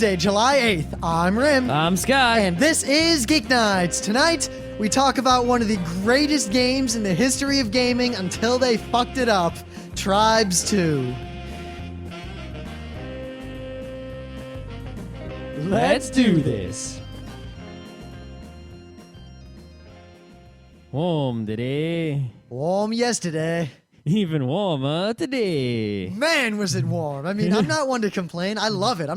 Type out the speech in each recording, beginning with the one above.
Wednesday, July 8th. I'm Rim. I'm Scott. And this is Geeknights. Tonight, we talk about one of the greatest games in the history of gaming until they fucked it up, Tribes 2. Let's do this. Warm today. Warm yesterday. Even warmer today. Man, was it warm. I mean, I'm not one to complain. I love it.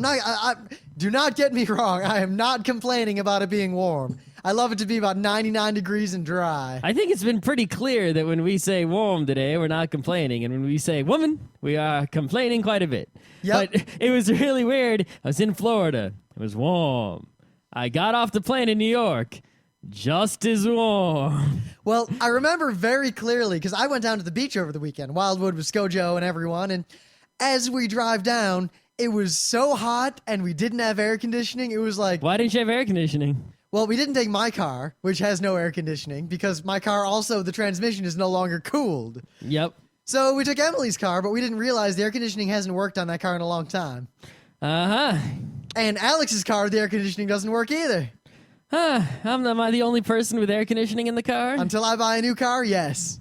Do not get me wrong. I am not complaining about it being warm. I love it to be about 99 degrees and dry. I think it's been pretty clear that when we say warm today, we're not complaining. And when we say woman, we are complaining quite a bit. Yep. But it was really weird. I was in Florida. It was warm. I got off the plane in New York. Just as warm. Well, I remember very clearly because I went down to the beach over the weekend, Wildwood with Skojo and everyone, and as we drive down, it was so hot and we didn't have air conditioning. It was like... Why didn't you have air conditioning? Well, we didn't take my car, which has no air conditioning, because my car also, the transmission is no longer cooled. Yep. So we took Emily's car, but we didn't realize the air conditioning hasn't worked on that car in a long time. Uh-huh. And Alex's car, the air conditioning doesn't work either. Am I the only person with air conditioning in the car? Until I buy a new car, yes.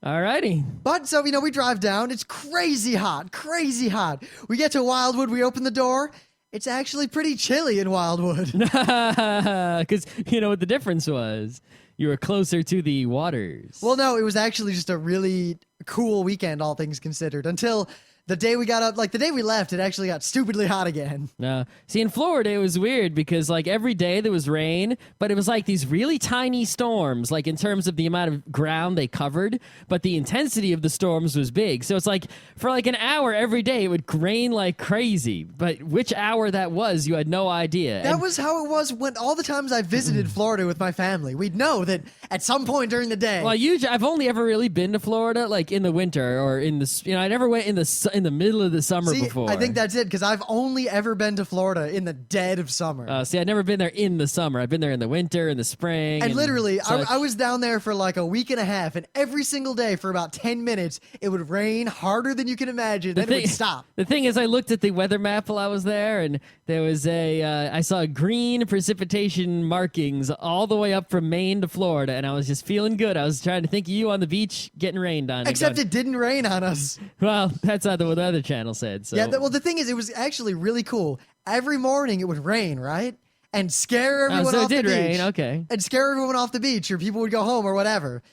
Alrighty. But, so, we drive down. It's crazy hot, crazy hot. We get to Wildwood, we open the door. It's actually pretty chilly in Wildwood. Because you know what the difference was? You were closer to the waters. Well, no, it was actually just a really cool weekend, all things considered, until... the day we got up, the day we left, it actually got stupidly hot again. No. See, in Florida, it was weird because, every day there was rain, but it was, these really tiny storms, in terms of the amount of ground they covered, but the intensity of the storms was big. So it's for, an hour every day, it would rain like crazy, but which hour that was, you had no idea. That was how it was when all the times I visited Florida with my family. We'd know that at some point during the day. Well, I've only ever really been to Florida, in the winter or in the, I never went in the middle of the summer before. I think that's it, because I've only ever been to Florida in the dead of summer. I've never been there in the summer. I've been there in the winter, in the spring. And literally, I was down there for a week and a half, and every single day for about 10 minutes, it would rain harder than you can imagine, then it would stop. The thing is, I looked at the weather map while I was there, and there was I saw green precipitation markings all the way up from Maine to Florida, and I was just feeling good. I was trying to think of you on the beach getting rained on. Except it didn't rain on us. Well, that's not what the Weather Channel said. So. Yeah, the thing is, it was actually really cool. Every morning it would rain, right? And scare everyone off the beach. So it did rain, okay. And scare everyone off the beach, or people would go home or whatever.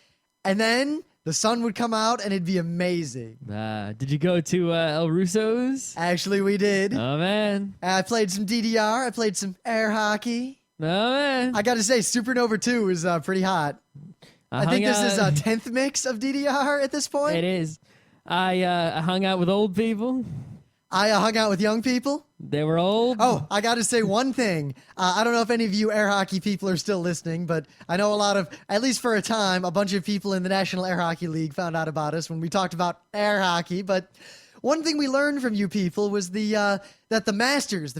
And then the sun would come out and it'd be amazing. Did you go to El Russo's? Actually, we did. Oh, man. I played some DDR. I played some air hockey. Oh, man. I got to say, Supernova 2 is pretty hot. I think this is a 10th mix of DDR at this point. It is. I hung out with old people. I hung out with young people. They were old. Oh, I got to say one thing. I don't know if any of you air hockey people are still listening, but I know a lot of, at least for a time, a bunch of people in the National Air Hockey League found out about us when we talked about air hockey. But one thing we learned from you people was that the masters,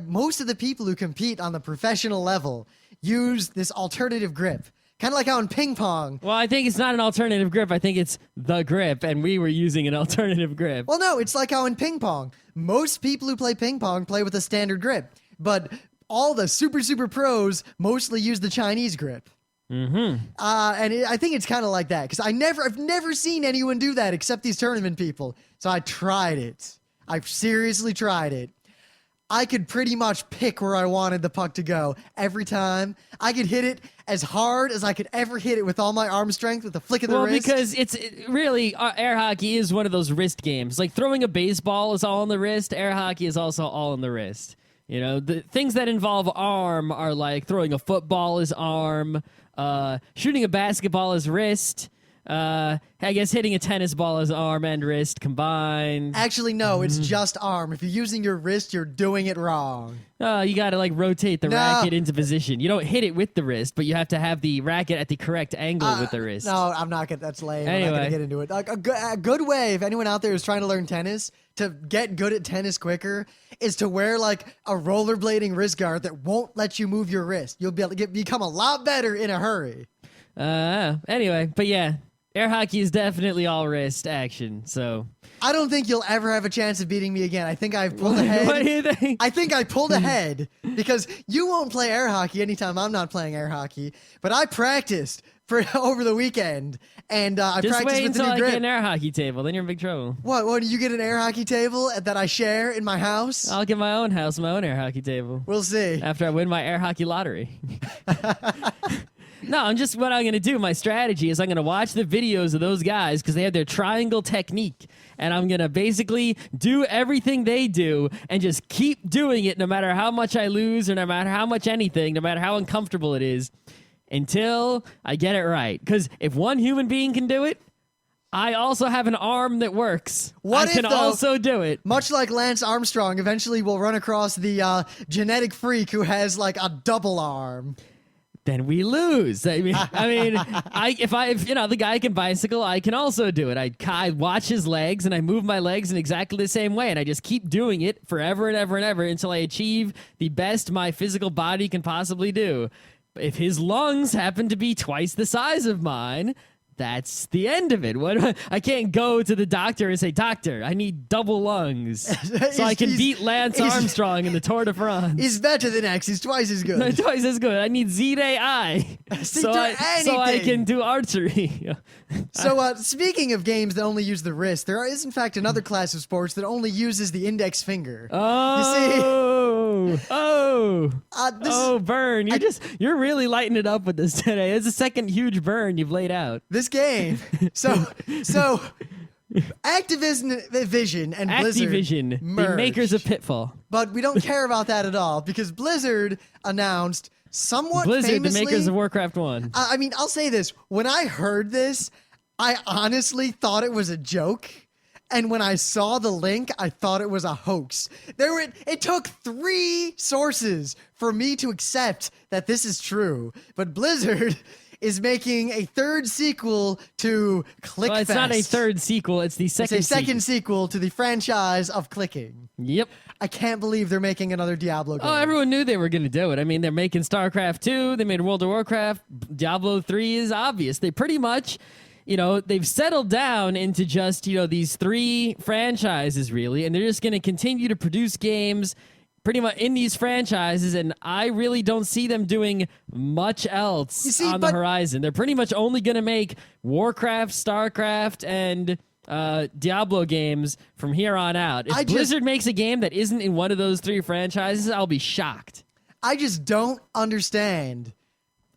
most of the people who compete on the professional level use this alternative grip. Kind of like how in ping pong. Well, I think it's not an alternative grip. I think it's the grip, and we were using an alternative grip. Well, no, it's like how in ping pong. Most people who play ping pong play with a standard grip, but all the super pros mostly use the Chinese grip. Mm-hmm. I think it's kind of like that, because I've never seen anyone do that except these tournament people. So I tried it. I seriously tried it. I could pretty much pick where I wanted the puck to go every time. I could hit it as hard as I could ever hit it with all my arm strength with the flick of the wrist. Well, because really, air hockey is one of those wrist games. Throwing a baseball is all in the wrist. Air hockey is also all in the wrist. The things that involve arm are throwing a football is arm, shooting a basketball is wrist. I guess hitting a tennis ball is arm and wrist combined. Actually, no, it's just arm. If you're using your wrist, you're doing it wrong. You gotta rotate the racket into position. You don't hit it with the wrist, but you have to have the racket at the correct angle with the wrist. No, I'm not gonna. That's lame. Anyway. I'm not gonna get into it. A good way, if anyone out there is trying to learn tennis, to get good at tennis quicker, is to wear a rollerblading wrist guard that won't let you move your wrist. You'll be able to become a lot better in a hurry. Anyway, but yeah. air hockey is definitely all wrist action. So I don't think you'll ever have a chance of beating me again. I think I've pulled ahead. what do you think? I think I pulled ahead because you won't play air hockey anytime I'm not playing air hockey. But I practiced for over the weekend, and I Just practiced wait with the until new I grip. get an air hockey table. Then you're in big trouble. What? Do you get an air hockey table that I share in my house? I'll get my own house, my own air hockey table. We'll see. After I win my air hockey lottery. No, what I'm going to do, my strategy is I'm going to watch the videos of those guys because they have their triangle technique. And I'm going to basically do everything they do and just keep doing it no matter how much I lose or no matter how much anything, no matter how uncomfortable it is, until I get it right. Because if one human being can do it, I also have an arm that works. What I if, can though, also do it. Much like Lance Armstrong, eventually we'll run across the genetic freak who has like a double arm. Then we lose. If the guy can bicycle, I can also do it. I watch his legs and I move my legs in exactly the same way, and I just keep doing it forever and ever and ever until I achieve the best my physical body can possibly do. If his lungs happen to be twice the size of mine, that's the end of it. I can't go to the doctor and say, "Doctor, I need double lungs so I can beat Lance Armstrong in the Tour de France." He's better than X. He's twice as good. Twice as good. I need Z-Day-I so I can do archery. So, speaking of games that only use the wrist, there is, in fact, another class of sports that only uses the index finger. Burn. You're really lighting it up with this today. It's a second huge burn you've laid out. This game. So Activision and Blizzard Activision, merged. the makers of Pitfall. But we don't care about that at all because Blizzard announced somewhat Blizzard, famously, the makers of Warcraft 1. I mean, I'll say this. When I heard this, I honestly thought it was a joke. And when I saw the link, I thought it was a hoax. It took 3 sources for me to accept that this is true. But Blizzard is making a 3rd sequel to ClickFest. Well, it's not a 3rd sequel. It's the second It's a second sequel to the franchise of clicking. Yep. I can't believe they're making another Diablo game. Oh, everyone knew they were going to do it. I mean, they're making StarCraft 2. They made World of Warcraft. Diablo 3 is obvious. They pretty much, they've settled down into just, these 3 franchises, really, and they're just going to continue to produce games pretty much in these franchises, and I really don't see them doing much else on the horizon. They're pretty much only going to make Warcraft, StarCraft, and Diablo games from here on out. If Blizzard makes a game that isn't in one of those 3 franchises, I'll be shocked. I just don't understand.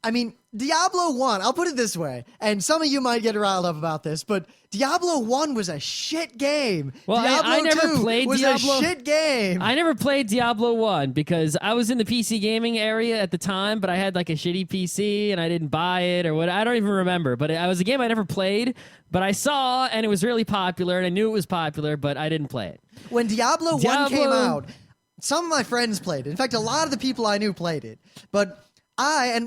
I mean, Diablo 1, I'll put it this way, and some of you might get riled up about this, but Diablo 1 was a shit game. Well, I never played was Diablo. A shit game. I never played Diablo 1 because I was in the PC gaming area at the time, but I had like a shitty PC and I didn't buy it or what. I don't even remember, but it was a game I never played, but I saw and it was really popular and I knew it was popular, but I didn't play it. When Diablo 1 came out, some of my friends played it. In fact, a lot of the people I knew played it, but I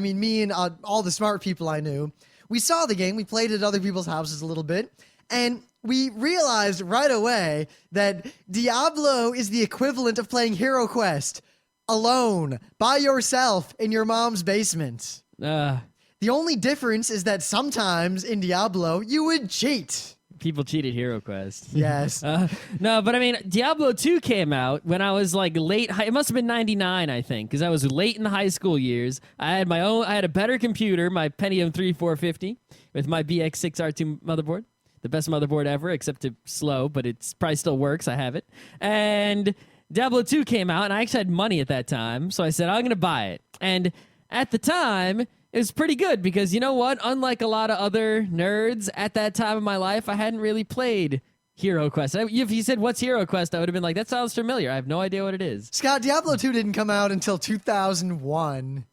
mean me and all the smart people I knew, we saw the game, we played it at other people's houses a little bit, and we realized right away that Diablo is the equivalent of playing Hero Quest alone, by yourself, in your mom's basement. The only difference is that sometimes in Diablo, you would cheat. People cheated Hero Quest. Yes. No, but I mean, Diablo 2 came out when I was like late. It must have been 99, I think, because I was late in the high school years. I had a better computer, my Pentium 3450, with my BX6R2 motherboard. The best motherboard ever, except it's slow, but it's probably still works. I have it. And Diablo 2 came out, and I actually had money at that time, so I said, I'm going to buy it. And at the time, it was pretty good because you know what? Unlike a lot of other nerds at that time of my life, I hadn't really played Hero Quest. If you said, what's Hero Quest? I would have been like, that sounds familiar. I have no idea what it is. Scott, Diablo 2 didn't come out until 2001.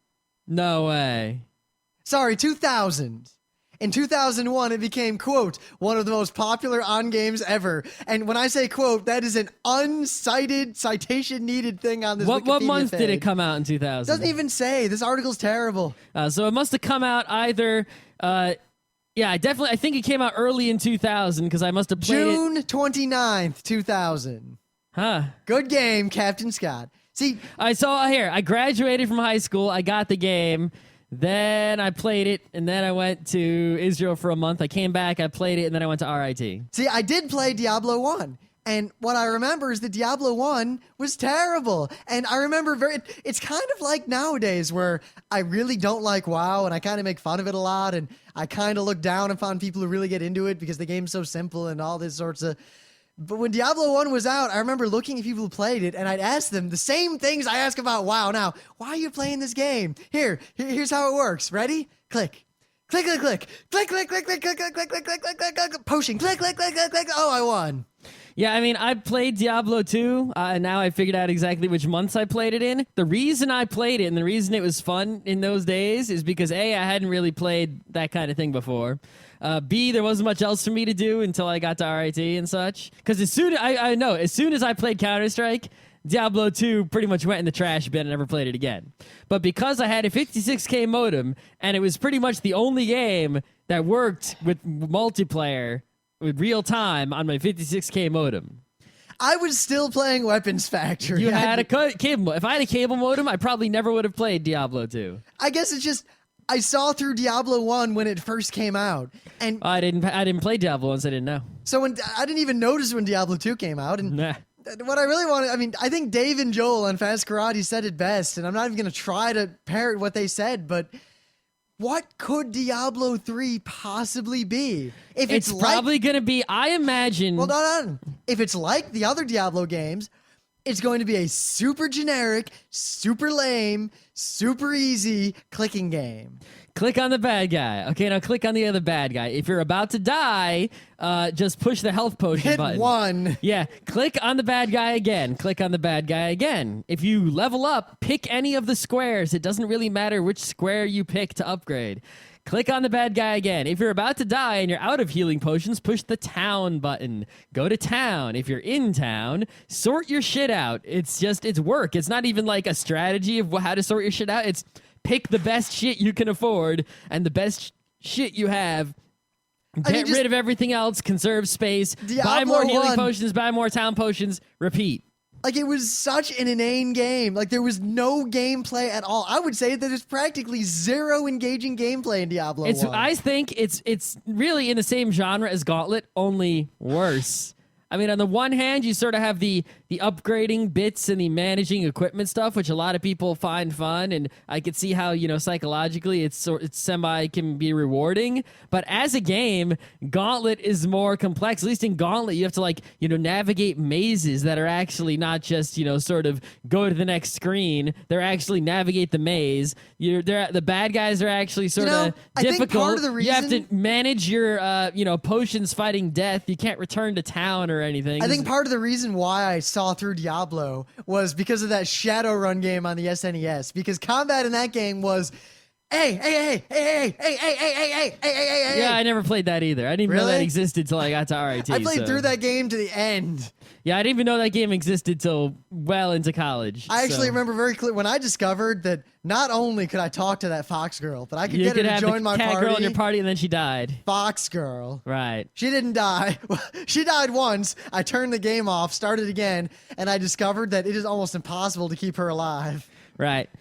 No way. Sorry, 2000. In 2001, it became, quote, one of the most popular on-games ever. And when I say, quote, that is an uncited, citation-needed thing on this Wikipedia What month page. did it come out in 2000? Doesn't even say. This article's terrible. So it must have come out either... I think it came out early in 2000 because I must have played June 29th, 2000. Huh. Good game, Captain Scott. See, I graduated from high school. I got the game. Then I played it, and then I went to Israel for a month. I came back, I played it, and then I went to RIT. See, I did play Diablo 1. And what I remember is that Diablo 1 was terrible. And I remember it's kind of like nowadays where I really don't like WoW and I kind of make fun of it a lot. And I kind of look down upon people who really get into it because the game's so simple and all this sorts of... But when Diablo 1 was out, I remember looking at people who played it and I'd ask them the same things I ask about WoW now. Why are you playing this game? Here's how it works. Ready? Click. Click, click, click. Click, click, click, click, click, click, click, click, click, click, click, click, potion. Click, click, click, click, click. Oh, I won. Yeah, I mean, I played Diablo 2, and now I figured out exactly which months I played it in. The reason I played it and the reason it was fun in those days is because, A, I hadn't really played that kind of thing before. B, there wasn't much else for me to do until I got to RIT and such. Because as soon as I played Counter-Strike, Diablo 2 pretty much went in the trash bin and never played it again. But because I had a 56K modem, and it was pretty much the only game that worked with multiplayer with real time on my 56K modem. I was still playing Weapons Factory. You had a cable. If I had a cable modem, I probably never would have played Diablo 2. I guess it's just I saw through Diablo 1 when it first came out, and I didn't play Diablo 1, so I didn't know. So when I didn't even notice when Diablo 2 came out, and what I really wanted, I mean, I think Dave and Joel on Fast Karate said it best, and I'm not even going to try to parrot what they said, but what could Diablo 3 possibly be? If it's probably going to be, I imagine... Well, no. If it's like the other Diablo games, it's going to be a super generic, super lame, super easy clicking game. Click on the bad guy. Okay, now click on the other bad guy. If you're about to die, just push the health potion button. Hit 1. Yeah, click on the bad guy again. Click on the bad guy again. If you level up, pick any of the squares. It doesn't really matter which square you pick to upgrade. Click on the bad guy again. If you're about to die and you're out of healing potions, push the town button. Go to town. If you're in town, sort your shit out. It's work. It's not even like a strategy of how to sort your shit out. It's pick the best shit you can afford and the best shit you have. Get rid of everything else. Conserve space. Buy more healing potions. Buy more town potions. Repeat. Like, it was such an inane game. Like, there was no gameplay at all. I would say that there's practically zero engaging gameplay in Diablo 1. I think it's really in the same genre as Gauntlet, only worse. I mean, on the one hand, you sort of have the upgrading bits and the managing equipment stuff, which a lot of people find fun, and I could see how, psychologically it's semi can be rewarding. But as a game, Gauntlet is more complex. At least in Gauntlet, you have to navigate mazes that are actually not just sort of go to the next screen. They're actually navigate the maze. The bad guys are actually sort of difficult. I think part of the reason, you have to manage your potions fighting death. You can't return to town or anything. I think part of the reason why I saw through Diablo was because of that Shadowrun game on the SNES. Because combat in that game was, hey. Yeah, I never played that either. I didn't even know that existed till I got to RIT. I played through that game to the end. Yeah, I didn't even know that game existed till well into college. I actually remember very clear when I discovered that not only could I talk to that Fox girl, but I could get her to join my party. Cat girl in your party, and then she died. Fox girl. Right. She didn't die. She died once. I turned the game off, started again, and I discovered that it is almost impossible to keep her alive. Right.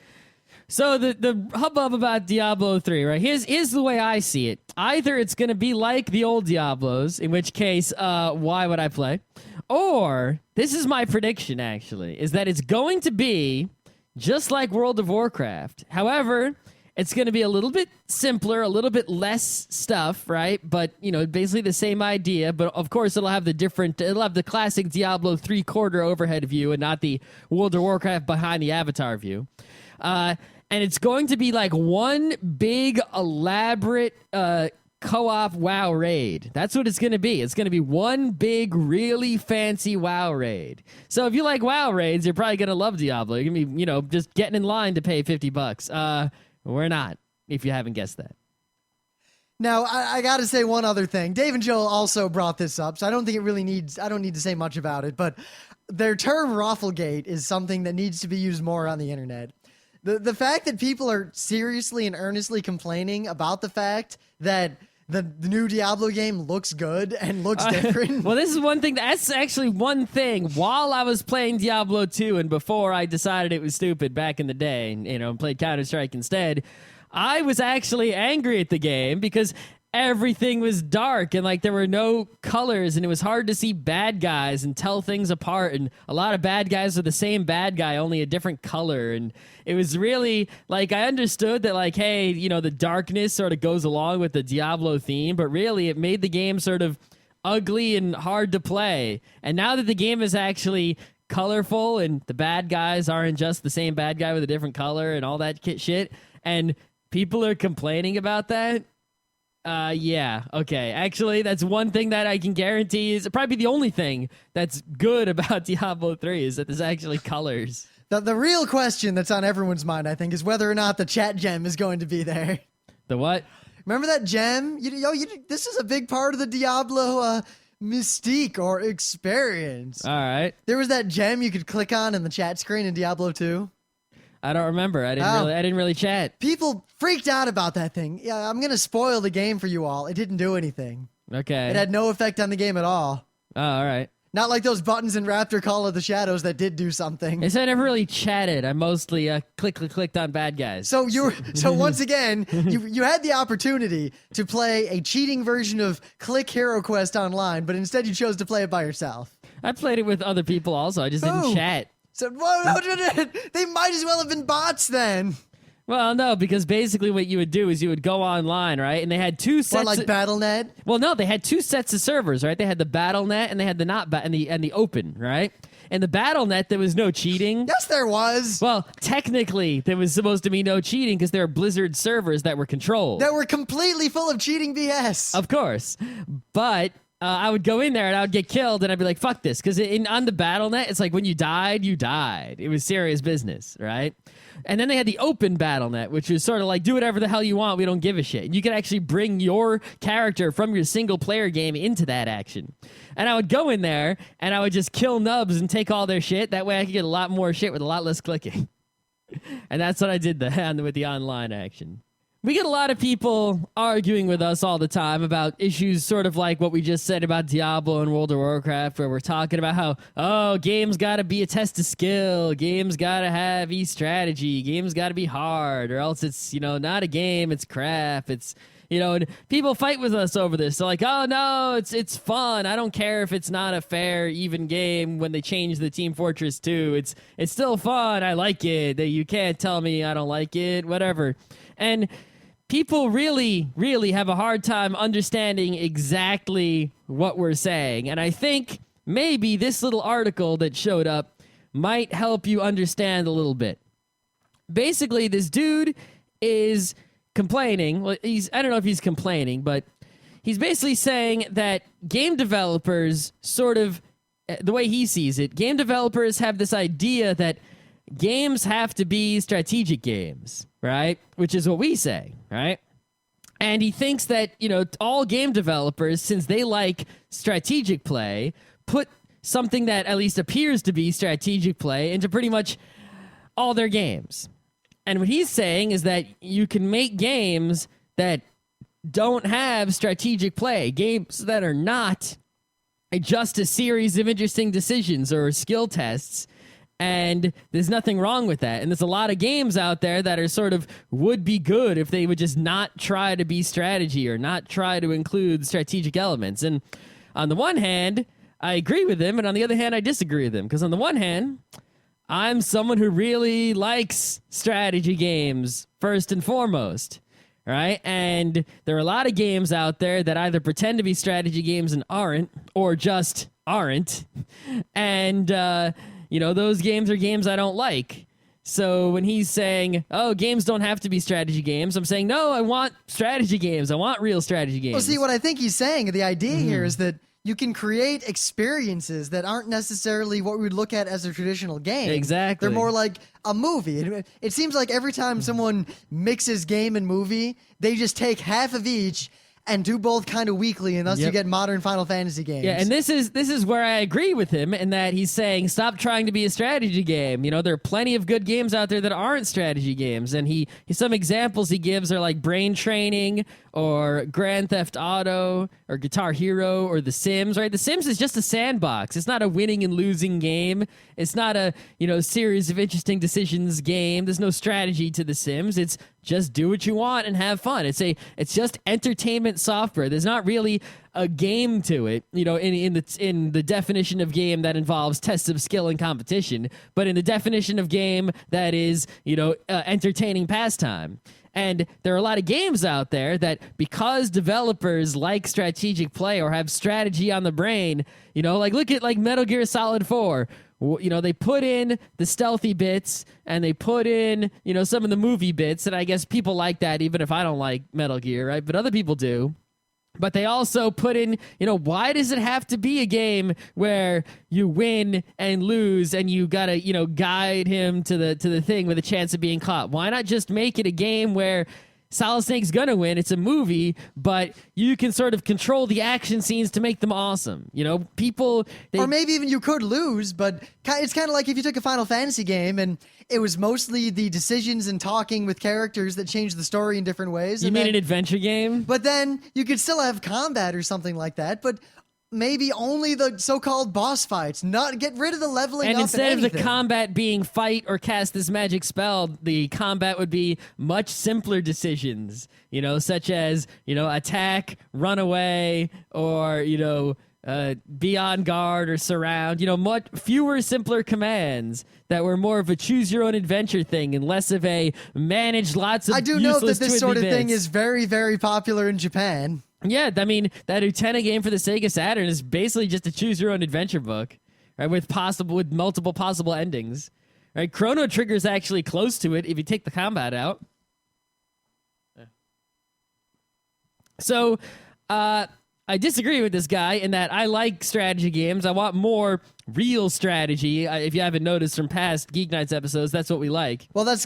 So the hubbub about Diablo 3, right? Here's the way I see it. Either it's going to be like the old Diablos, in which case, why would I play? Or, this is my prediction, actually, is that it's going to be just like World of Warcraft. However, it's going to be a little bit simpler, a little bit less stuff, right? But, basically the same idea. But, of course, it'll have the classic Diablo 3-quarter overhead view and not the World of Warcraft behind the avatar view. And it's going to be like one big, elaborate co-op WoW raid. That's what it's going to be. It's going to be one big, really fancy WoW raid. So if you like WoW raids, you're probably going to love Diablo. You're going to be, just getting in line to pay $50. We're not, if you haven't guessed that. Now, I got to say one other thing. Dave and Joel also brought this up, so I don't think it really needs, I don't need to say much about it, but their term Rafflegate is something that needs to be used more on the internet. The fact that people are seriously and earnestly complaining about the fact that the new Diablo game looks good and looks different. Well, this is one thing. That's actually one thing. While I was playing Diablo 2 and before I decided it was stupid back in the day and played Counter-Strike instead, I was actually angry at the game because everything was dark and like there were no colors and it was hard to see bad guys and tell things apart, and a lot of bad guys are the same bad guy, only a different color. And it was really like, I understood that like, hey, you know, the darkness sort of goes along with the Diablo theme, but really it made the game sort of ugly and hard to play. And now that the game is actually colorful and the bad guys aren't just the same bad guy with a different color and all that shit, and people are complaining about that, yeah, okay. Actually, that's one thing that I can guarantee is probably the only thing that's good about Diablo 3 is that there's actually colors. The real question that's on everyone's mind, I think, is whether or not the chat gem is going to be there. The what? Remember that gem? This is a big part of the Diablo mystique or experience. All right. There was that gem you could click on in the chat screen in Diablo 2. I don't remember. I didn't really chat. People freaked out about that thing. Yeah, I'm gonna spoil the game for you all. It didn't do anything. Okay. It had no effect on the game at all. Oh, all right. Not like those buttons in Raptor Call of the Shadows that did do something. I never really chatted. I mostly clicked on bad guys. So once again, you had the opportunity to play a cheating version of Click Hero Quest online, but instead you chose to play it by yourself. I played it with other people also. I just didn't chat. So they might as well have been bots then. Well, no, because basically what you would do is you would go online, right? And they had two sets. Or like Battle.net? Well, no, they had two sets of servers, right? They had the Battle.net and they had the and the open, right? And the Battle.net, there was no cheating. Yes, there was. Well, technically, there was supposed to be no cheating because there were Blizzard servers that were controlled. That were completely full of cheating BS. Of course. But I would go in there and I would get killed and I'd be like, fuck this. Because on the Battle.net, it's like when you died, you died. It was serious business, right? And then they had the open Battle.net, which was sort of like, do whatever the hell you want. We don't give a shit. And you could actually bring your character from your single player game into that action. And I would go in there and I would just kill nubs and take all their shit. That way I could get a lot more shit with a lot less clicking. And that's what I did with the online action. We get a lot of people arguing with us all the time about issues sort of like what we just said about Diablo and World of Warcraft, where we're talking about how, oh, games got to be a test of skill, games got to have strategy, games got to be hard, or else it's, not a game, it's crap, it's, and people fight with us over this. They're like, oh, no, it's fun. I don't care if it's not a fair, even game when they change the Team Fortress 2. It's still fun. I like it. You can't tell me I don't like it, whatever. And people really, really have a hard time understanding exactly what we're saying. And I think maybe this little article that showed up might help you understand a little bit. Basically, this dude is complaining. Well, I don't know if he's complaining, but he's basically saying that game developers sort of, the way he sees it, game developers have this idea that games have to be strategic games, right? Which is what we say, right? And he thinks that, all game developers, since they like strategic play, put something that at least appears to be strategic play into pretty much all their games. And what he's saying is that you can make games that don't have strategic play, games that are not just a series of interesting decisions or skill tests. And there's nothing wrong with that. And there's a lot of games out there that are sort of would be good if they would just not try to be strategy or not try to include strategic elements. And on the one hand, I agree with him. And on the other hand, I disagree with him. Because on the one hand, I'm someone who really likes strategy games first and foremost. Right? And there are a lot of games out there that either pretend to be strategy games and aren't, or just aren't. And, those games are games I don't like. So when he's saying, oh, games don't have to be strategy games, I'm saying, no, I want strategy games. I want real strategy games. Well, see, what I think he's saying, the idea here is that you can create experiences that aren't necessarily what we would look at as a traditional game. Exactly. They're more like a movie. It seems like every time someone mixes game and movie, they just take half of each and do both kind of weakly, and thus you get modern Final Fantasy games. Yeah, and this is where I agree with him in that he's saying stop trying to be a strategy game. There are plenty of good games out there that aren't strategy games, and he some examples he gives are like Brain Training or Grand Theft Auto or Guitar Hero or The Sims, right? The Sims is just a sandbox. It's not a winning and losing game. It's not a, series of interesting decisions game. There's no strategy to The Sims. It's just do what you want and have fun. It's just entertainment software. There's not really a game to it, in the definition of game that involves tests of skill and competition, but in the definition of game that is, entertaining pastime. And there are a lot of games out there that, because developers like strategic play or have strategy on the brain, look at like Metal Gear Solid 4. They put in the stealthy bits and they put in, some of the movie bits. And I guess people like that, even if I don't like Metal Gear, right? But other people do. But they also put in, why does it have to be a game where you win and lose and you gotta, guide him to the thing with a chance of being caught? Why not just make it a game where Solid Snake's gonna win? It's a movie, but you can sort of control the action scenes to make them awesome. People... Or maybe even you could lose, but it's kind of like if you took a Final Fantasy game and it was mostly the decisions and talking with characters that changed the story in different ways. You mean an adventure game? But then you could still have combat or something like that, but maybe only the so-called boss fights, not get rid of the leveling and up. Instead and of the combat being fight or cast this magic spell, the combat would be much simpler decisions, such as, attack, run away, or, be on guard or surround, much fewer, simpler commands that were more of a choose your own adventure thing and less of a manage lots of I do know that this sort of bits. thing is very, very popular in Japan. Yeah, I mean, that Utena game for the Sega Saturn is basically just a choose your own adventure book, right? With multiple possible endings. Right? Chrono Trigger is actually close to it if you take the combat out. So, I disagree with this guy in that I like strategy games. I want more real strategy. If you haven't noticed from past Geeknights episodes, that's what we like. Well, that's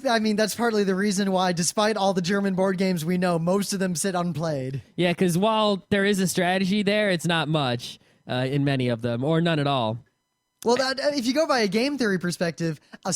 partly the reason why, despite all the German board games we know, most of them sit unplayed. Yeah, because while there is a strategy there, it's not much in many of them, or none at all. Well, if you go by a game theory perspective, a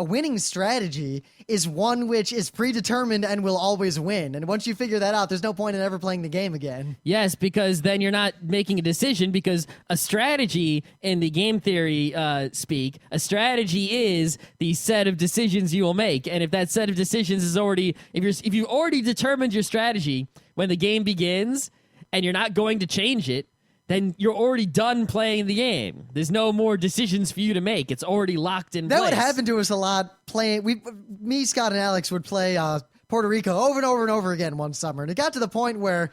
winning strategy is one which is predetermined and will always win. And once you figure that out, there's no point in ever playing the game again. Yes, because then you're not making a decision, because a strategy in the game theory speak, a strategy is the set of decisions you will make. And if that set of decisions is already, if you've already determined your strategy when the game begins and you're not going to change it, then you're already done playing the game. There's no more decisions for you to make. It's already locked in place. That would happen to us a lot playing. Me, Scott, and Alex would play Puerto Rico over and over and over again one summer. And it got to the point where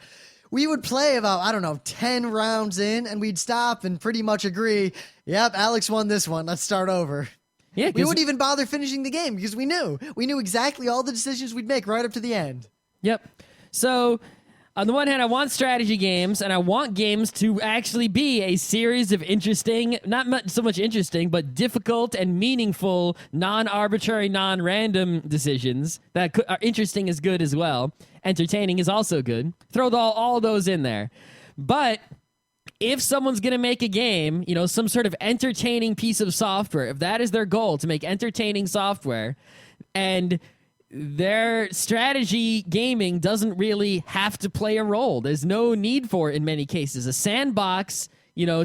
we would play about, 10 rounds in, and we'd stop and pretty much agree, yep, Alex won this one. Let's start over. Yeah, we wouldn't even bother finishing the game because we knew. We knew exactly all the decisions we'd make right up to the end. Yep. So... on the one hand, I want strategy games, and I want games to actually be a series of interesting, not so much interesting, but difficult and meaningful, non-arbitrary, non-random decisions that are interesting is good as well. Entertaining is also good. Throw all those in there. But if someone's going to make a game, some sort of entertaining piece of software, if that is their goal, to make entertaining software, and their strategy gaming doesn't really have to play a role. There's no need for it in many cases. A sandbox,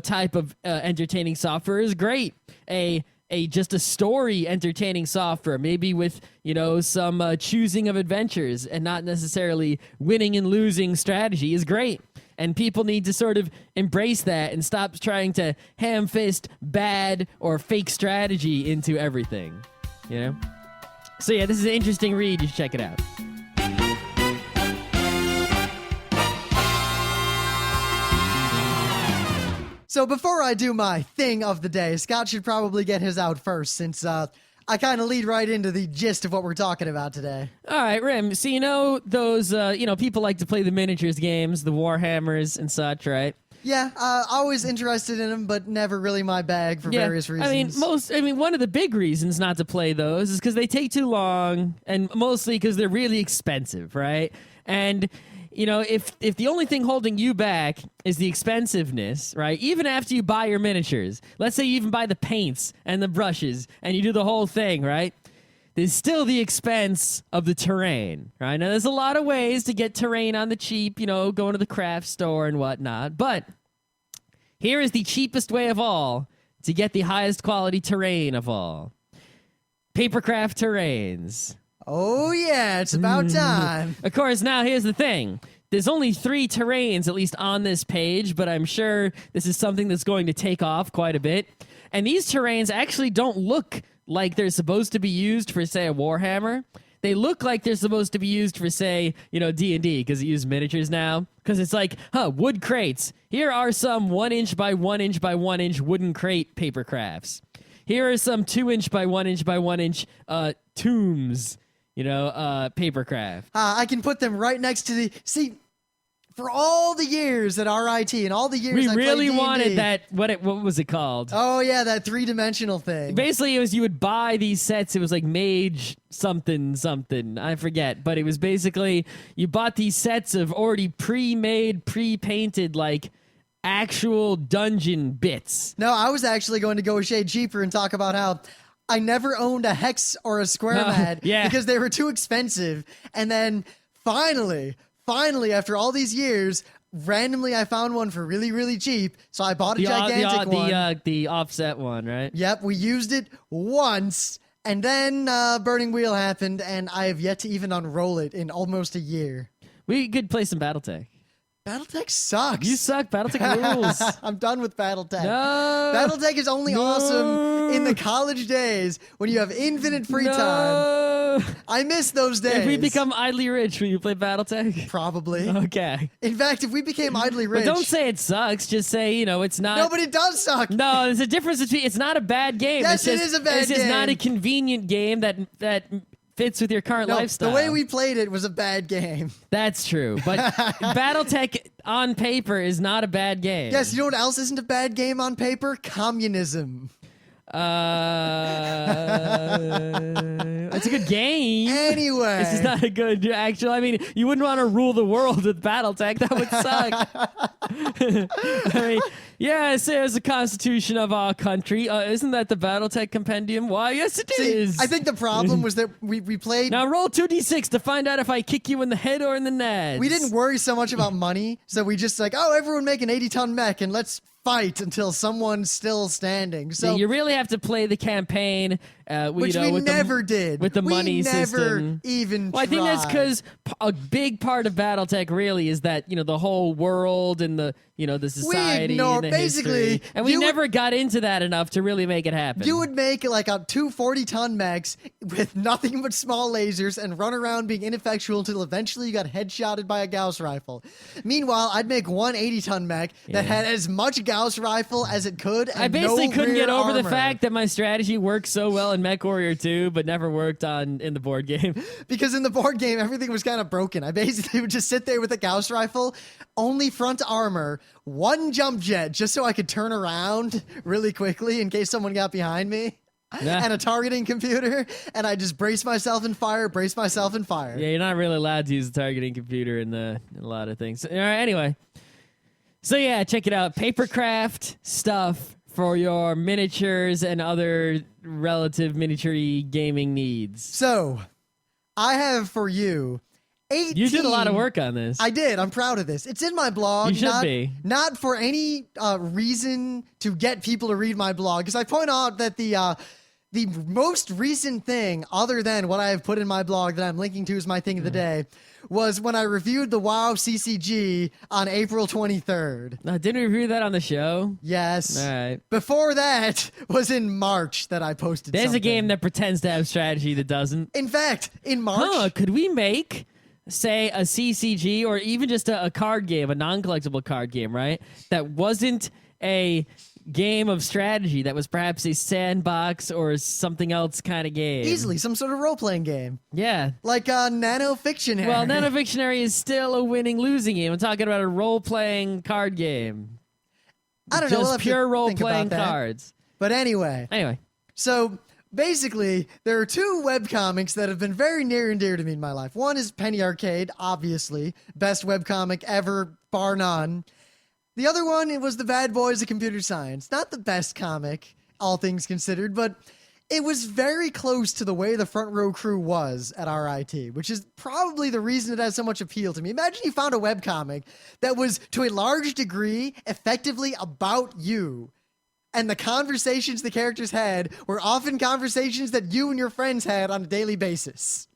type of entertaining software is great. Just a story entertaining software, maybe with, some choosing of adventures and not necessarily winning and losing strategy is great. And people need to sort of embrace that and stop trying to ham-fist bad or fake strategy into everything, So yeah, this is an interesting read. You should check it out. So before I do my thing of the day, Scott should probably get his out first, since I kind of lead right into the gist of what we're talking about today. All right, Rim. So those people like to play the miniatures games, the Warhammers and such, right? Yeah, always interested in them, but never really my bag for various reasons. One of the big reasons not to play those is because they take too long, and mostly because they're really expensive, right? And if the only thing holding you back is the expensiveness, right? Even after you buy your miniatures, let's say you even buy the paints and the brushes, and you do the whole thing, right? There's still the expense of the terrain, right? Now, there's a lot of ways to get terrain on the cheap, going to the craft store and whatnot. But here is the cheapest way of all to get the highest quality terrain of all. Papercraft terrains. Oh, yeah, it's about time. Of course, now here's the thing. There's only 3 terrains, at least on this page, but I'm sure this is something that's going to take off quite a bit. And these terrains actually don't look like they're supposed to be used for, say, a Warhammer. They look like they're supposed to be used for, say, D&D, because it uses miniatures now. Because it's like, wood crates. Here are some 1 inch by 1 inch by 1 inch wooden crate paper crafts. Here are some 2 inch by 1 inch by 1 inch tombs, paper craft. I can put them right next to the... See, for all the years at RIT and all the years We I played really D&D, wanted that. What was it called? Oh, yeah, that 3-dimensional thing. Basically, it was you would buy these sets. It was like Mage something. I forget. But it was basically you bought these sets of already pre-made, pre-painted, like actual dungeon bits. No, I was actually going to go a shade cheaper and talk about how I never owned a hex or a square mat because they were too expensive. And then finally, after all these years, randomly I found one for really, really cheap. So I bought a gigantic one. The offset one, right? Yep, we used it once. And then Burning Wheel happened, and I have yet to even unroll it in almost a year. We could play some BattleTech. BattleTech sucks. You suck. BattleTech rules. I'm done with BattleTech. No. BattleTech is only awesome in the college days when you have infinite free time. I miss those days. If we become idly rich, will you play BattleTech? Probably. Okay. In fact, if we became idly rich... But don't say it sucks. Just say, it's not... No, but it does suck. No, there's a difference between... It's not a bad game. Yes, it is a bad game. It's just not a convenient game that fits with your current lifestyle. The way we played it was a bad game. That's true. But BattleTech on paper is not a bad game. Yes, you know what else isn't a bad game on paper? Communism. It's a good game. Anyway. This is not a good actual. I mean, you wouldn't want to rule the world with BattleTech. That would suck. I mean, yeah, it says the Constitution of our country. Isn't that the BattleTech compendium? Why, yes, it is. I think the problem was that we played... Now roll 2d6 to find out if I kick you in the head or in the nads. We didn't worry so much about money, so we just everyone make an 80-ton mech and let's fight until someone's still standing. So yeah, you really have to play the campaign, which we never did with the money system. Even well, I think that's because a big part of BattleTech really is that the whole world and the the society and the basically history. And we never got into that enough to really make it happen. You would make like a 240-ton mechs with nothing but small lasers and run around being ineffectual until eventually you got headshotted by a Gauss rifle. Meanwhile, I'd make one 80-ton mech that had as much Gauss rifle as it could. And I basically couldn't get over armor. the fact that my strategy worked so well in MechWarrior 2, but never worked in the board game. Because in the board game, everything was kind of broken. I basically would just sit there with a Gauss rifle, only front armor, one jump jet, just so I could turn around really quickly in case someone got behind me. Yeah. And a targeting computer, and I just brace myself and fire. Yeah, you're not really allowed to use the targeting computer in a lot of things. All right, anyway. So yeah, check it out. Papercraft stuff for your miniatures and other relative miniature gaming needs. So, I have for you 18... You did a lot of work on this. I did. I'm proud of this. It's in my blog. You should be. Not for any reason to get people to read my blog, because I point out that the most recent thing, other than what I have put in my blog that I'm linking to as my thing of the day, was when I reviewed the WoW CCG on April 23rd. Didn't we review that on the show? Yes. All right. Before that was in March that I posted There's something. a game that pretends to have strategy that doesn't. In fact, in March... Could we make, say, a CCG or even just a card game, a non-collectible card game, right? That wasn't a game of strategy, that was perhaps a sandbox or something else kind of game. Easily, some sort of role-playing game. Yeah. Like Nanofictionary. Well, Nanofictionary is still a winning-losing game. I'm talking about a role-playing card game. I don't know. Just We'll have pure to think role-playing about that. cards. But anyway. So, basically, there are two webcomics that have been very near and dear to me in my life. One is Penny Arcade, obviously. Best webcomic ever, bar none. The other one, it was The Bad Boys of Computer Science. Not the best comic, all things considered, but it was very close to the way the Front Row Crew was at RIT, which is probably the reason it has so much appeal to me. Imagine you found a webcomic that was, to a large degree, effectively about you. And the conversations the characters had were often conversations that you and your friends had on a daily basis.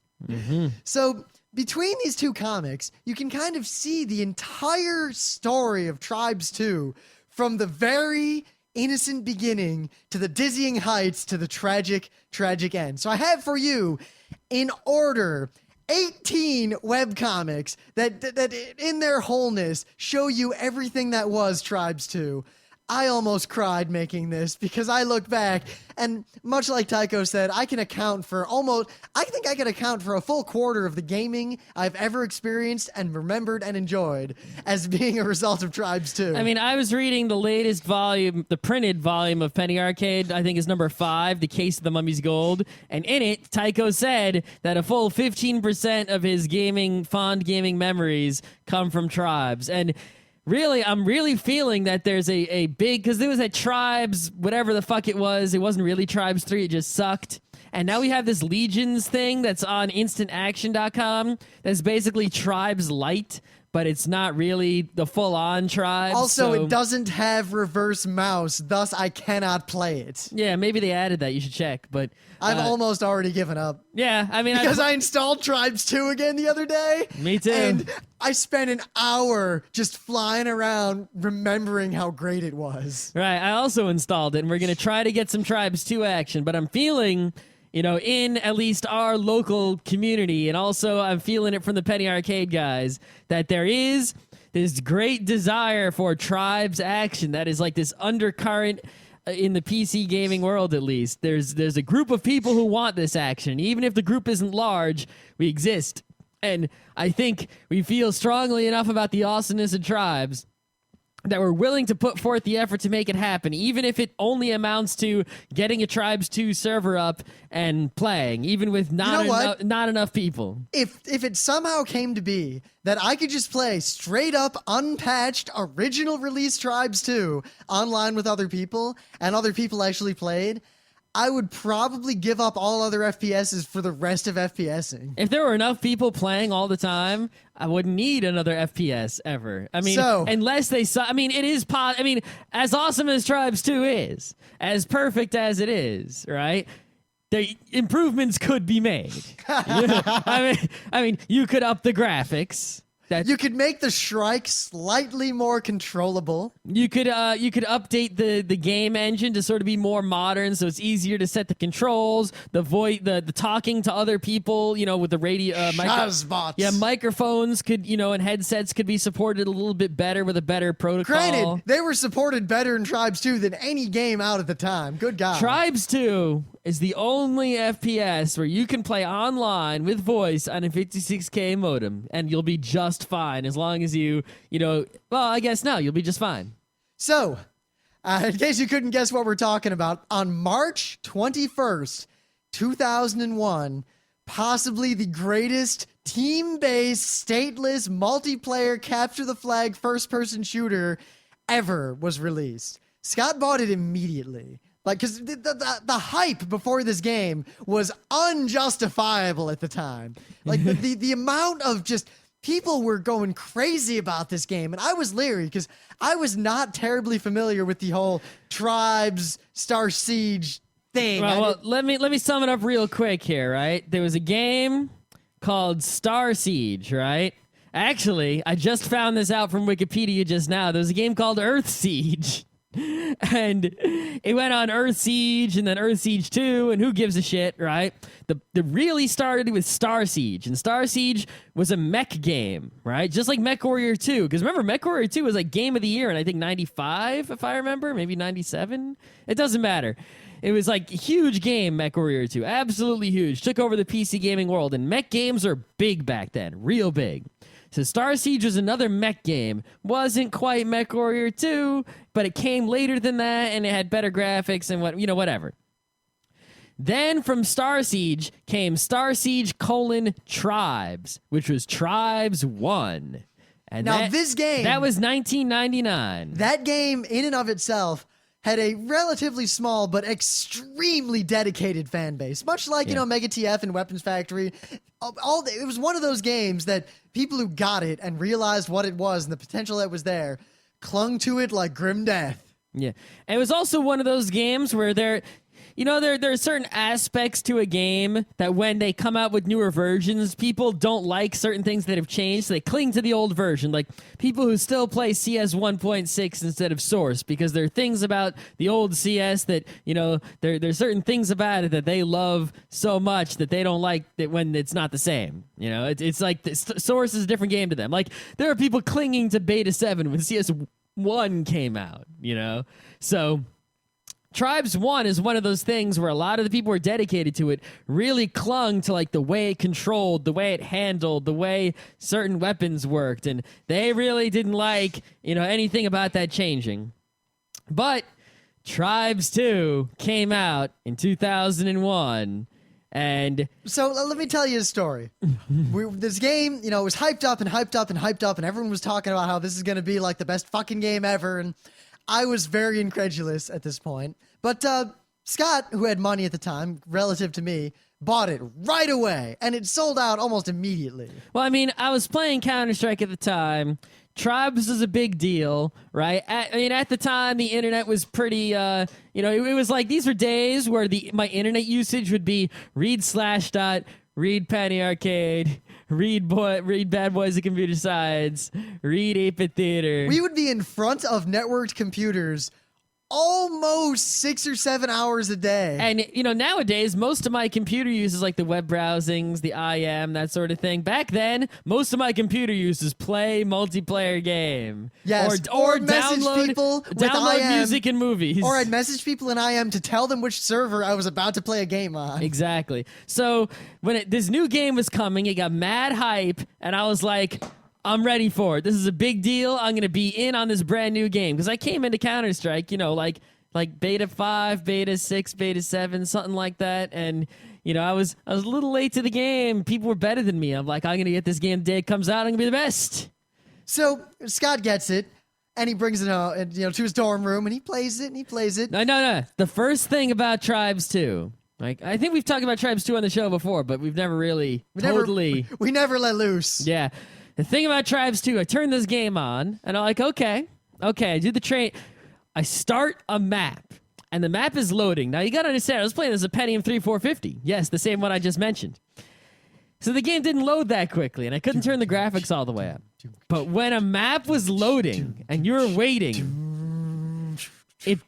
So between these two comics, you can kind of see the entire story of Tribes 2 from the very innocent beginning to the dizzying heights to the tragic, tragic end. So I have for you, in order, 18 webcomics that in their wholeness show you everything that was Tribes 2. I almost cried making this because I look back and much like Tycho said, I think I can account for a full quarter of the gaming I've ever experienced and remembered and enjoyed as being a result of Tribes 2. I mean, I was reading the latest volume, the printed volume of Penny Arcade, I think is number 5, The Case of the Mummy's Gold. And in it, Tycho said that a full 15% of his fond gaming memories come from Tribes. And really, I'm really feeling that there's a big, because there was a Tribes, whatever the fuck it wasn't really Tribes 3, it just sucked. And now we have this Legions thing that's on instantaction.com that's basically Tribes Light, but it's not really the full-on Tribes. Also, it doesn't have reverse mouse, thus I cannot play it. Yeah, maybe they added that. You should check, but... I've almost already given up. Yeah, I mean... Because I installed Tribes 2 again the other day. Me too. And I spent an hour just flying around remembering how great it was. Right, I also installed it, and we're going to try to get some Tribes 2 action, but I'm feeling... in at least our local community, and also I'm feeling it from the Penny Arcade guys, that there is this great desire for Tribes action that is like this undercurrent in the PC gaming world. At least there's a group of people who want this action. Even if the group isn't large, we exist. And I think we feel strongly enough about the awesomeness of Tribes that we're willing to put forth the effort to make it happen, even if it only amounts to getting a Tribes 2 server up and playing, even with not enough people. If it somehow came to be that I could just play straight up unpatched original release Tribes 2 online with other people, and other people actually played, I would probably give up all other FPSs for the rest of FPSing. If there were enough people playing all the time, I wouldn't need another FPS ever. I mean, unless they saw... I mean, it is... I mean, as awesome as Tribes 2 is, as perfect as it is, right? The improvements could be made. I mean, you could up the graphics. You could make the Shrike slightly more controllable. You could update the game engine to sort of be more modern, so it's easier to set the controls, the talking to other people, with the radio. Shazbots. Yeah, microphones could, and headsets could be supported a little bit better with a better protocol. Granted, they were supported better in Tribes 2 than any game out at the time. Good God. Tribes 2 is the only FPS where you can play online with voice on a 56K modem, and you'll be just fine as long as you I guess no, you'll be just fine. So, in case you couldn't guess what we're talking about, on March 21st, 2001, possibly the greatest team-based, stateless, multiplayer, capture-the-flag first-person shooter ever was released. Scott bought it immediately. Because the hype before this game was unjustifiable at the time. The amount of just people were going crazy about this game. And I was leery because I was not terribly familiar with the whole Tribes, Star Siege thing. Well, let me sum it up real quick here, right? There was a game called Star Siege, right? Actually, I just found this out from Wikipedia just now. There was a game called Earth Siege. And it went on Earth Siege and then Earth Siege 2, and who gives a shit, right? The really started with Star Siege, and Star Siege was a mech game, right? Just like Mech Warrior 2, because remember, Mech Warrior 2 was like Game of the Year in, I think, 95, if I remember, maybe 97? It doesn't matter. It was like a huge game, Mech Warrior 2, absolutely huge. Took over the PC gaming world, and mech games are big back then, real big. So Star Siege was another mech game. Wasn't quite Mech Warrior 2, but it came later than that, and it had better graphics and whatever. Then from Star Siege came Star Siege: Tribes, which was Tribes 1. And this game... That was 1999. That game, in and of itself, had a relatively small but extremely dedicated fan base. Much like, Mega TF and Weapons Factory. It was one of those games that people who got it and realized what it was and the potential that was there clung to it like grim death. Yeah. And it was also one of those games where there are certain aspects to a game that when they come out with newer versions, people don't like certain things that have changed, so they cling to the old version. Like people who still play CS 1.6 instead of Source, because there are things about the old CS that, there's certain things about it that they love so much that they don't like that when it's not the same. It's like Source is a different game to them. Like there are people clinging to Beta 7 when CS 1 came out, So Tribes 1 is one of those things where a lot of the people who are dedicated to it really clung to like the way it controlled, the way it handled, the way certain weapons worked, and they really didn't like, anything about that changing. But Tribes 2 came out in 2001, and so let me tell you a story. This game, it was hyped up and hyped up and hyped up, and everyone was talking about how this is going to be like the best fucking game ever, and I was very incredulous at this point. But Scott, who had money at the time, relative to me, bought it right away, and it sold out almost immediately. Well, I mean, I was playing Counter-Strike at the time. Tribes was a big deal, right? At the time, the internet was pretty, it was like these were days where my internet usage would be read Slashdot, read Penny Arcade, read Bad Boys of Computer Science, read 8-Bit Theater. We would be in front of networked computers almost 6 or 7 hours a day. And, nowadays, most of my computer use is like the web browsings, the IM, that sort of thing. Back then, most of my computer use is play multiplayer game. Yes, or message people with download IM, music and movies. Or I'd message people in IM to tell them which server I was about to play a game on. Exactly. So when this new game was coming, it got mad hype, and I was like, I'm ready for it. This is a big deal. I'm going to be in on this brand new game. Because I came into Counter-Strike, like Beta 5, Beta 6, Beta 7, something like that. And, I was a little late to the game. People were better than me. I'm like, I'm going to get this game the day it comes out. I'm going to be the best. So Scott gets it, and he brings it out, to his dorm room, and he plays it. No. The first thing about Tribes 2. Like, I think we've talked about Tribes 2 on the show before, but we've never really we never let loose. Yeah. The thing about Tribes 2, I turn this game on, and I'm like, okay, I do the train. I start a map, and the map is loading. Now, you got to understand, I was playing as a Pentium 3450. Yes, the same one I just mentioned. So the game didn't load that quickly, and I couldn't turn the graphics all the way up. But when a map was loading, and you were waiting, it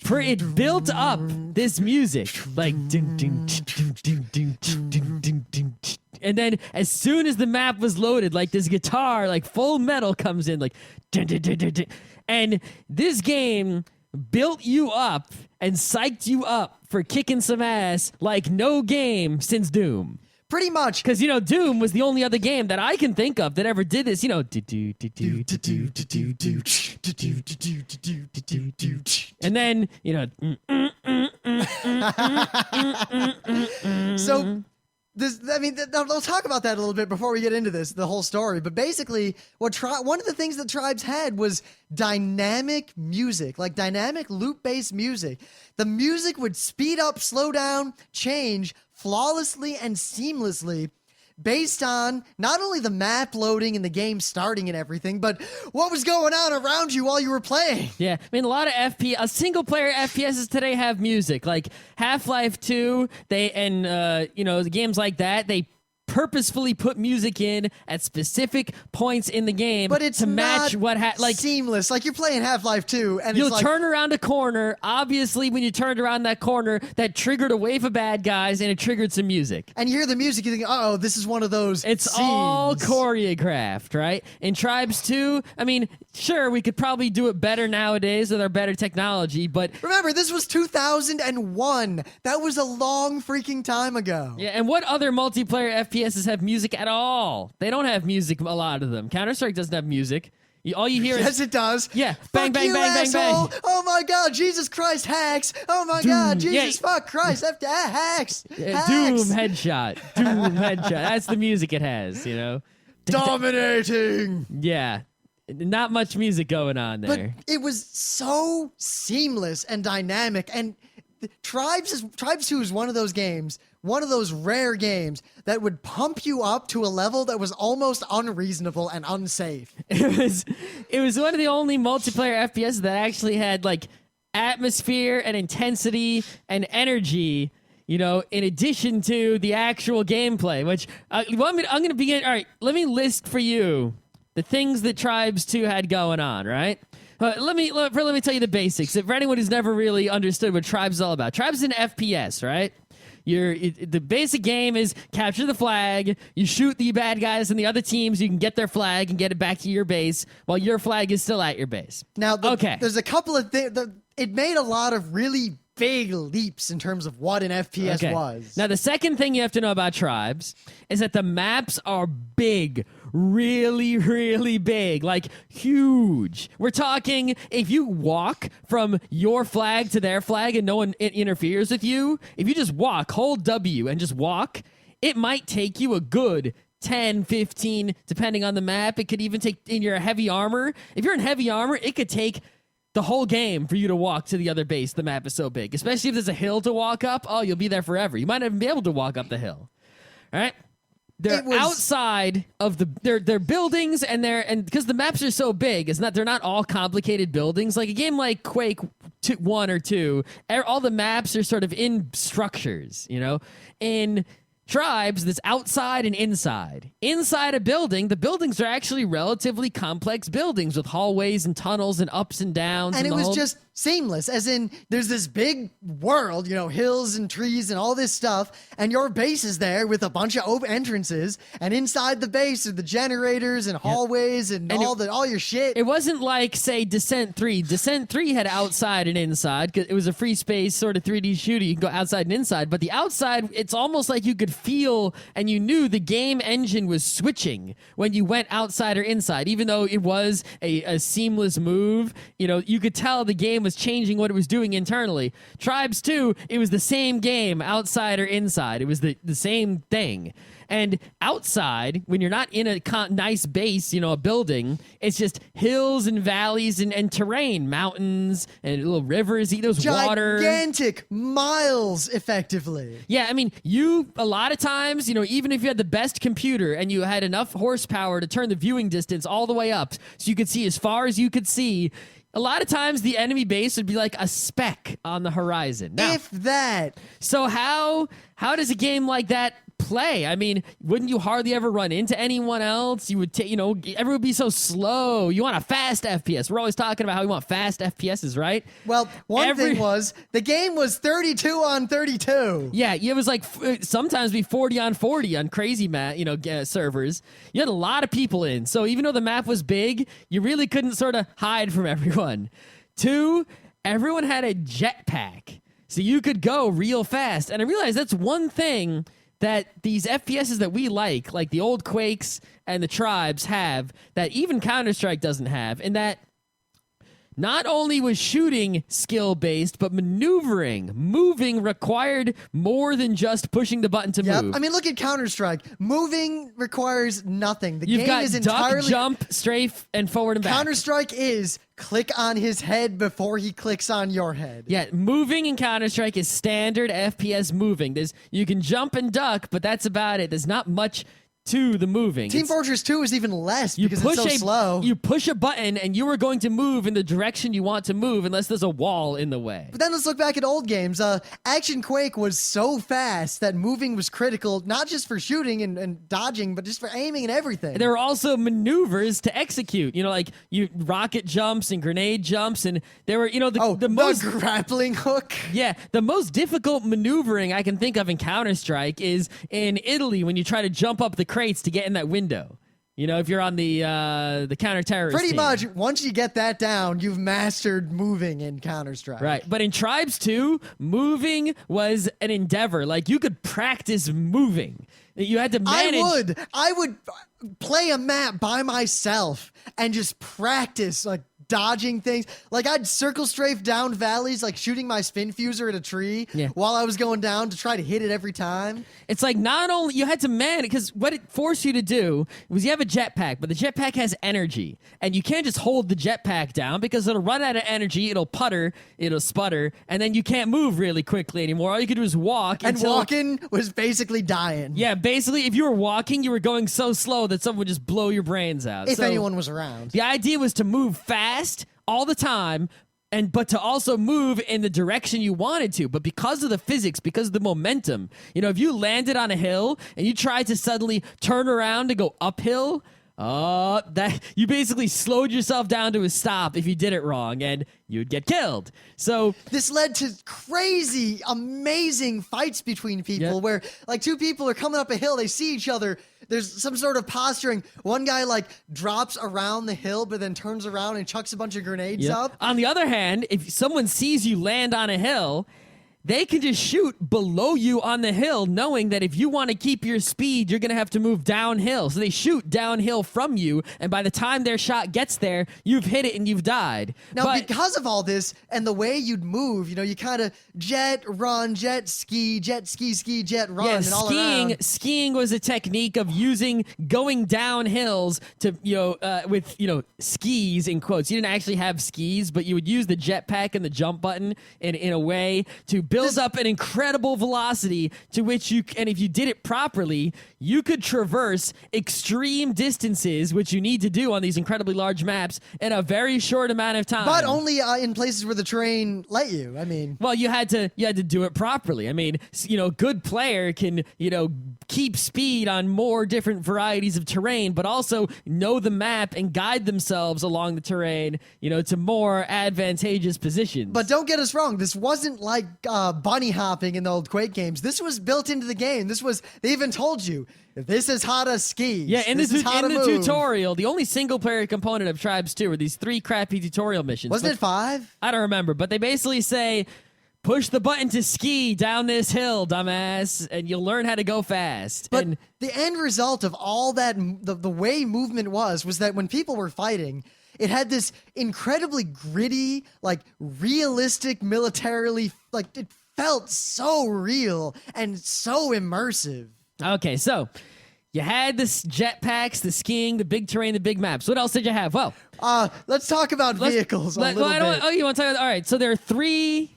built up this music, like ding, ding, ding, ding, ding, ding, ding, ding. And then as soon as the map was loaded, like this guitar, like Full Metal comes in, like dun, dun, dun, dun, dun. And this game built you up and psyched you up for kicking some ass like no game since Doom. Pretty much. Because, Doom was the only other game that I can think of that ever did this, and then, So, they'll talk about that a little bit before we get into the whole story. But basically, one of the things that Tribes had was dynamic music, like dynamic loop-based music. The music would speed up, slow down, change flawlessly and seamlessly based on not only the map loading and the game starting and everything, but what was going on around you while you were playing. Yeah, I mean, a lot of single-player FPSs today have music, like Half-Life 2, games like that, they purposefully put music in at specific points in the game, but it's to match seamless. Like you're playing Half-Life 2, and you'll turn around a corner. Obviously, when you turned around that corner, that triggered a wave of bad guys, and it triggered some music. And you hear the music, you think, "Oh, this is one of those." It's scenes. all choreographed, right? In Tribes 2, I mean, sure, we could probably do it better nowadays with our better technology, but remember, this was 2001. That was a long freaking time ago. Yeah, and what other multiplayer FPSs have music at all? They don't have music, a lot of them. Counter-Strike doesn't have music. All you hear is... Yes, it does. Yeah. Bang, fuck bang, you, bang, asshole. bang, bang. Oh my god, Jesus Christ, hacks. Oh my god, Jesus fuck Christ, hacks. Doom headshot. Doom headshot. That's the music it has, Dominating. Yeah. Not much music going on there. But it was so seamless and dynamic, and Tribes 2 is one of those games, one of those rare games that would pump you up to a level that was almost unreasonable and unsafe. It was one of the only multiplayer FPS that actually had like atmosphere and intensity and energy in addition to the actual gameplay, which I'm going to begin. All right, let me list for you the things that Tribes 2 had going on, right? Let me tell you the basics. For anyone who's never really understood what Tribes is all about. Tribes is an FPS, right? The basic game is capture the flag. You shoot the bad guys and the other teams. You can get their flag and get it back to your base while your flag is still at your base. Now, there's a couple of things. It made a lot of really big leaps in terms of what an FPS was. Now, the second thing you have to know about Tribes is that the maps are big. Really, really big, like huge. We're talking if you walk from your flag to their flag and no one interferes with you, if you just walk, hold W and just walk, it might take you a good 10, 15, depending on the map. It could even take in your heavy armor. If you're in heavy armor, it could take the whole game for you to walk to the other base. The map is so big, especially if there's a hill to walk up. Oh, you'll be there forever. You might not even be able to walk up the hill. All right. They're outside of their buildings, and because the maps are so big, they're not all complicated buildings. Like a game like Quake 1 or 2, all the maps are sort of in structures, In Tribes, that's outside and inside. Inside a building, the buildings are actually relatively complex buildings with hallways and tunnels and ups and downs. And it was just seamless, as in there's this big world, hills and trees and all this stuff, and your base is there with a bunch of open entrances, and inside the base are the generators and hallways and all your shit. It wasn't like, say, Descent 3. Descent 3 had outside and inside, because it was a free space sort of 3D shooter. You can go outside and inside, but the outside, it's almost like you could feel and you knew the game engine was switching when you went outside or inside, even though it was a seamless move. You could tell the game was changing what it was doing internally. Tribes 2, it was the same game outside or inside. It was the same thing. And outside, when you're not in a nice base, a building, it's just hills and valleys and terrain, mountains and little rivers, those water. Gigantic miles, effectively. Yeah, I mean, a lot of times, even if you had the best computer and you had enough horsepower to turn the viewing distance all the way up so you could see as far as you could see, a lot of times the enemy base would be like a speck on the horizon. Now, if that. So how does a game like that play? I mean, wouldn't you hardly ever run into anyone else? You would everyone would be so slow. You want a fast FPS. We're always talking about how we want fast FPSs, right? Well, one thing was the game was 32 on 32. Yeah, it was like sometimes be 40 on 40 on crazy servers. You had a lot of people in. So even though the map was big, you really couldn't sort of hide from everyone. 2, everyone had a jetpack. So you could go real fast. And I realized that's one thing that these FPSs that we like the old Quakes and the Tribes have, that even Counter-Strike doesn't have, and that not only was shooting skill-based, but moving required more than just pushing the button to move. I mean, look at Counter-Strike. Moving requires nothing. The You've game got is duck, entirely... jump, strafe, and forward and back. Counter-Strike is click on his head before he clicks on your head. Yeah, moving in Counter-Strike is standard FPS moving. You can jump and duck, but that's about it. There's not much to the moving. Team Fortress 2 is even less because it's so slow. You push a button and you are going to move in the direction you want to move unless there's a wall in the way. But then let's look back at old games. Action Quake was so fast that moving was critical, not just for shooting and dodging, but just for aiming and everything. There were also maneuvers to execute, like rocket jumps and grenade jumps, and there were, the most grappling hook. Yeah, the most difficult maneuvering I can think of in Counter-Strike is in Italy when you try to jump up the crates to get in that window. If you're on the counter-terrorist Pretty team. much, once you get that down, you've mastered moving in Counter-Strike. Right, but in Tribes 2, moving was an endeavor. Like, you could practice moving. You had to manage... I would play a map by myself and just practice, dodging things. I'd circle strafe down valleys, shooting my spin fuser at a tree while I was going down to try to hit it every time. It's not only you had to manage, because what it forced you to do was you have a jetpack, but the jetpack has energy, and you can't just hold the jetpack down because it'll run out of energy, it'll putter, it'll sputter, and then you can't move really quickly anymore. All you could do is walk. And walking was basically dying. Yeah, basically, if you were walking, you were going so slow that someone would just blow your brains out. If anyone was around. The idea was to move fast all the time, but to also move in the direction you wanted to. But because of the physics, because of the momentum, if you landed on a hill and you tried to suddenly turn around and go uphill, that you basically slowed yourself down to a stop if you did it wrong, and you'd get killed. So this led to crazy, amazing fights between people where like two people are coming up a hill, they see each other. There's some sort of posturing. One guy like drops around the hill, but then turns around and chucks a bunch of grenades up. On the other hand, if someone sees you land on a hill, they can just shoot below you on the hill, knowing that if you want to keep your speed, you're going to have to move downhill. So they shoot downhill from you, and by the time their shot gets there, you've hit it and you've died. Now, because of all this and the way you'd move, you kind of jet, run, jet, ski, jet, run, and all around. Skiing was a technique of going down hills to, with skis in quotes. You didn't actually have skis, but you would use the jetpack and the jump button in a way to build up an incredible velocity to which and if you did it properly, you could traverse extreme distances, which you need to do on these incredibly large maps in a very short amount of time. But only in places where the terrain let you. I mean, well, you had to do it properly. I mean, good player can, keep speed on more different varieties of terrain, but also know the map and guide themselves along the terrain, to more advantageous positions. But don't get us wrong. This wasn't like bunny hopping in the old Quake games. This was built into the game. They even told you, this is how to ski. Yeah, in the tutorial, the only single-player component of Tribes 2 were these 3 crappy tutorial missions. Wasn't it 5? I don't remember, but they basically say, push the button to ski down this hill, dumbass, and you'll learn how to go fast. But the end result of all that, the way movement was that when people were fighting, it had this incredibly gritty, like realistic, militarily, like it felt so real and so immersive. Okay, so you had this jetpacks, the skiing, the big terrain, the big maps. What else did you have? Well, let's talk about vehicles a little bit. You want to talk about? All right, so there are 3,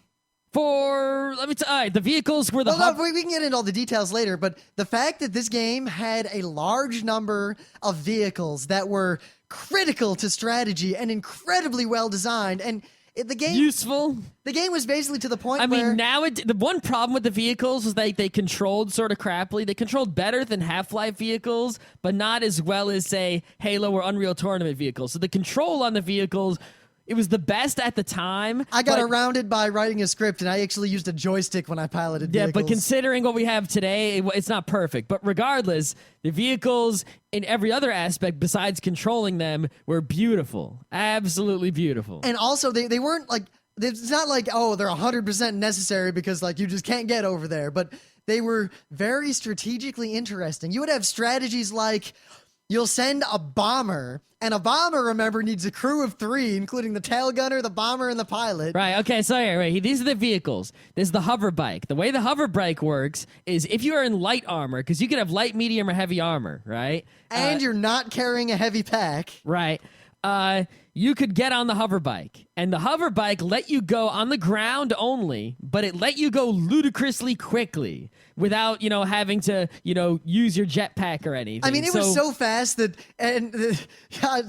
4. All right, the vehicles were we can get into all the details later, but the fact that this game had a large number of vehicles that were critical to strategy and incredibly well designed, and the game useful. The game was basically to the point where... I mean, now the one problem with the vehicles was they controlled sort of crappily. They controlled better than Half-Life vehicles, but not as well as, say, Halo or Unreal Tournament vehicles. So the control on the vehicles... It was the best at the time. I got around it by writing a script, and I actually used a joystick when I piloted vehicles. Yeah, but considering what we have today, it's not perfect. But regardless, the vehicles in every other aspect besides controlling them were beautiful. Absolutely beautiful. And also, they weren't like... It's not like, oh, they're 100% necessary because, like, you just can't get over there. But they were very strategically interesting. You would have strategies like... You'll send a bomber, and a bomber, remember, needs a crew of 3, including the tail gunner, the bomber, and the pilot. Right, okay, so here, these are the vehicles. This is the hover bike. The way the hover bike works is if you are in light armor, because you could have light, medium, or heavy armor, right? And you're not carrying a heavy pack. Right. You could get on the hover bike, and the hover bike let you go on the ground only, but it let you go ludicrously quickly without, having to, use your jetpack or anything. I mean, it was so fast that,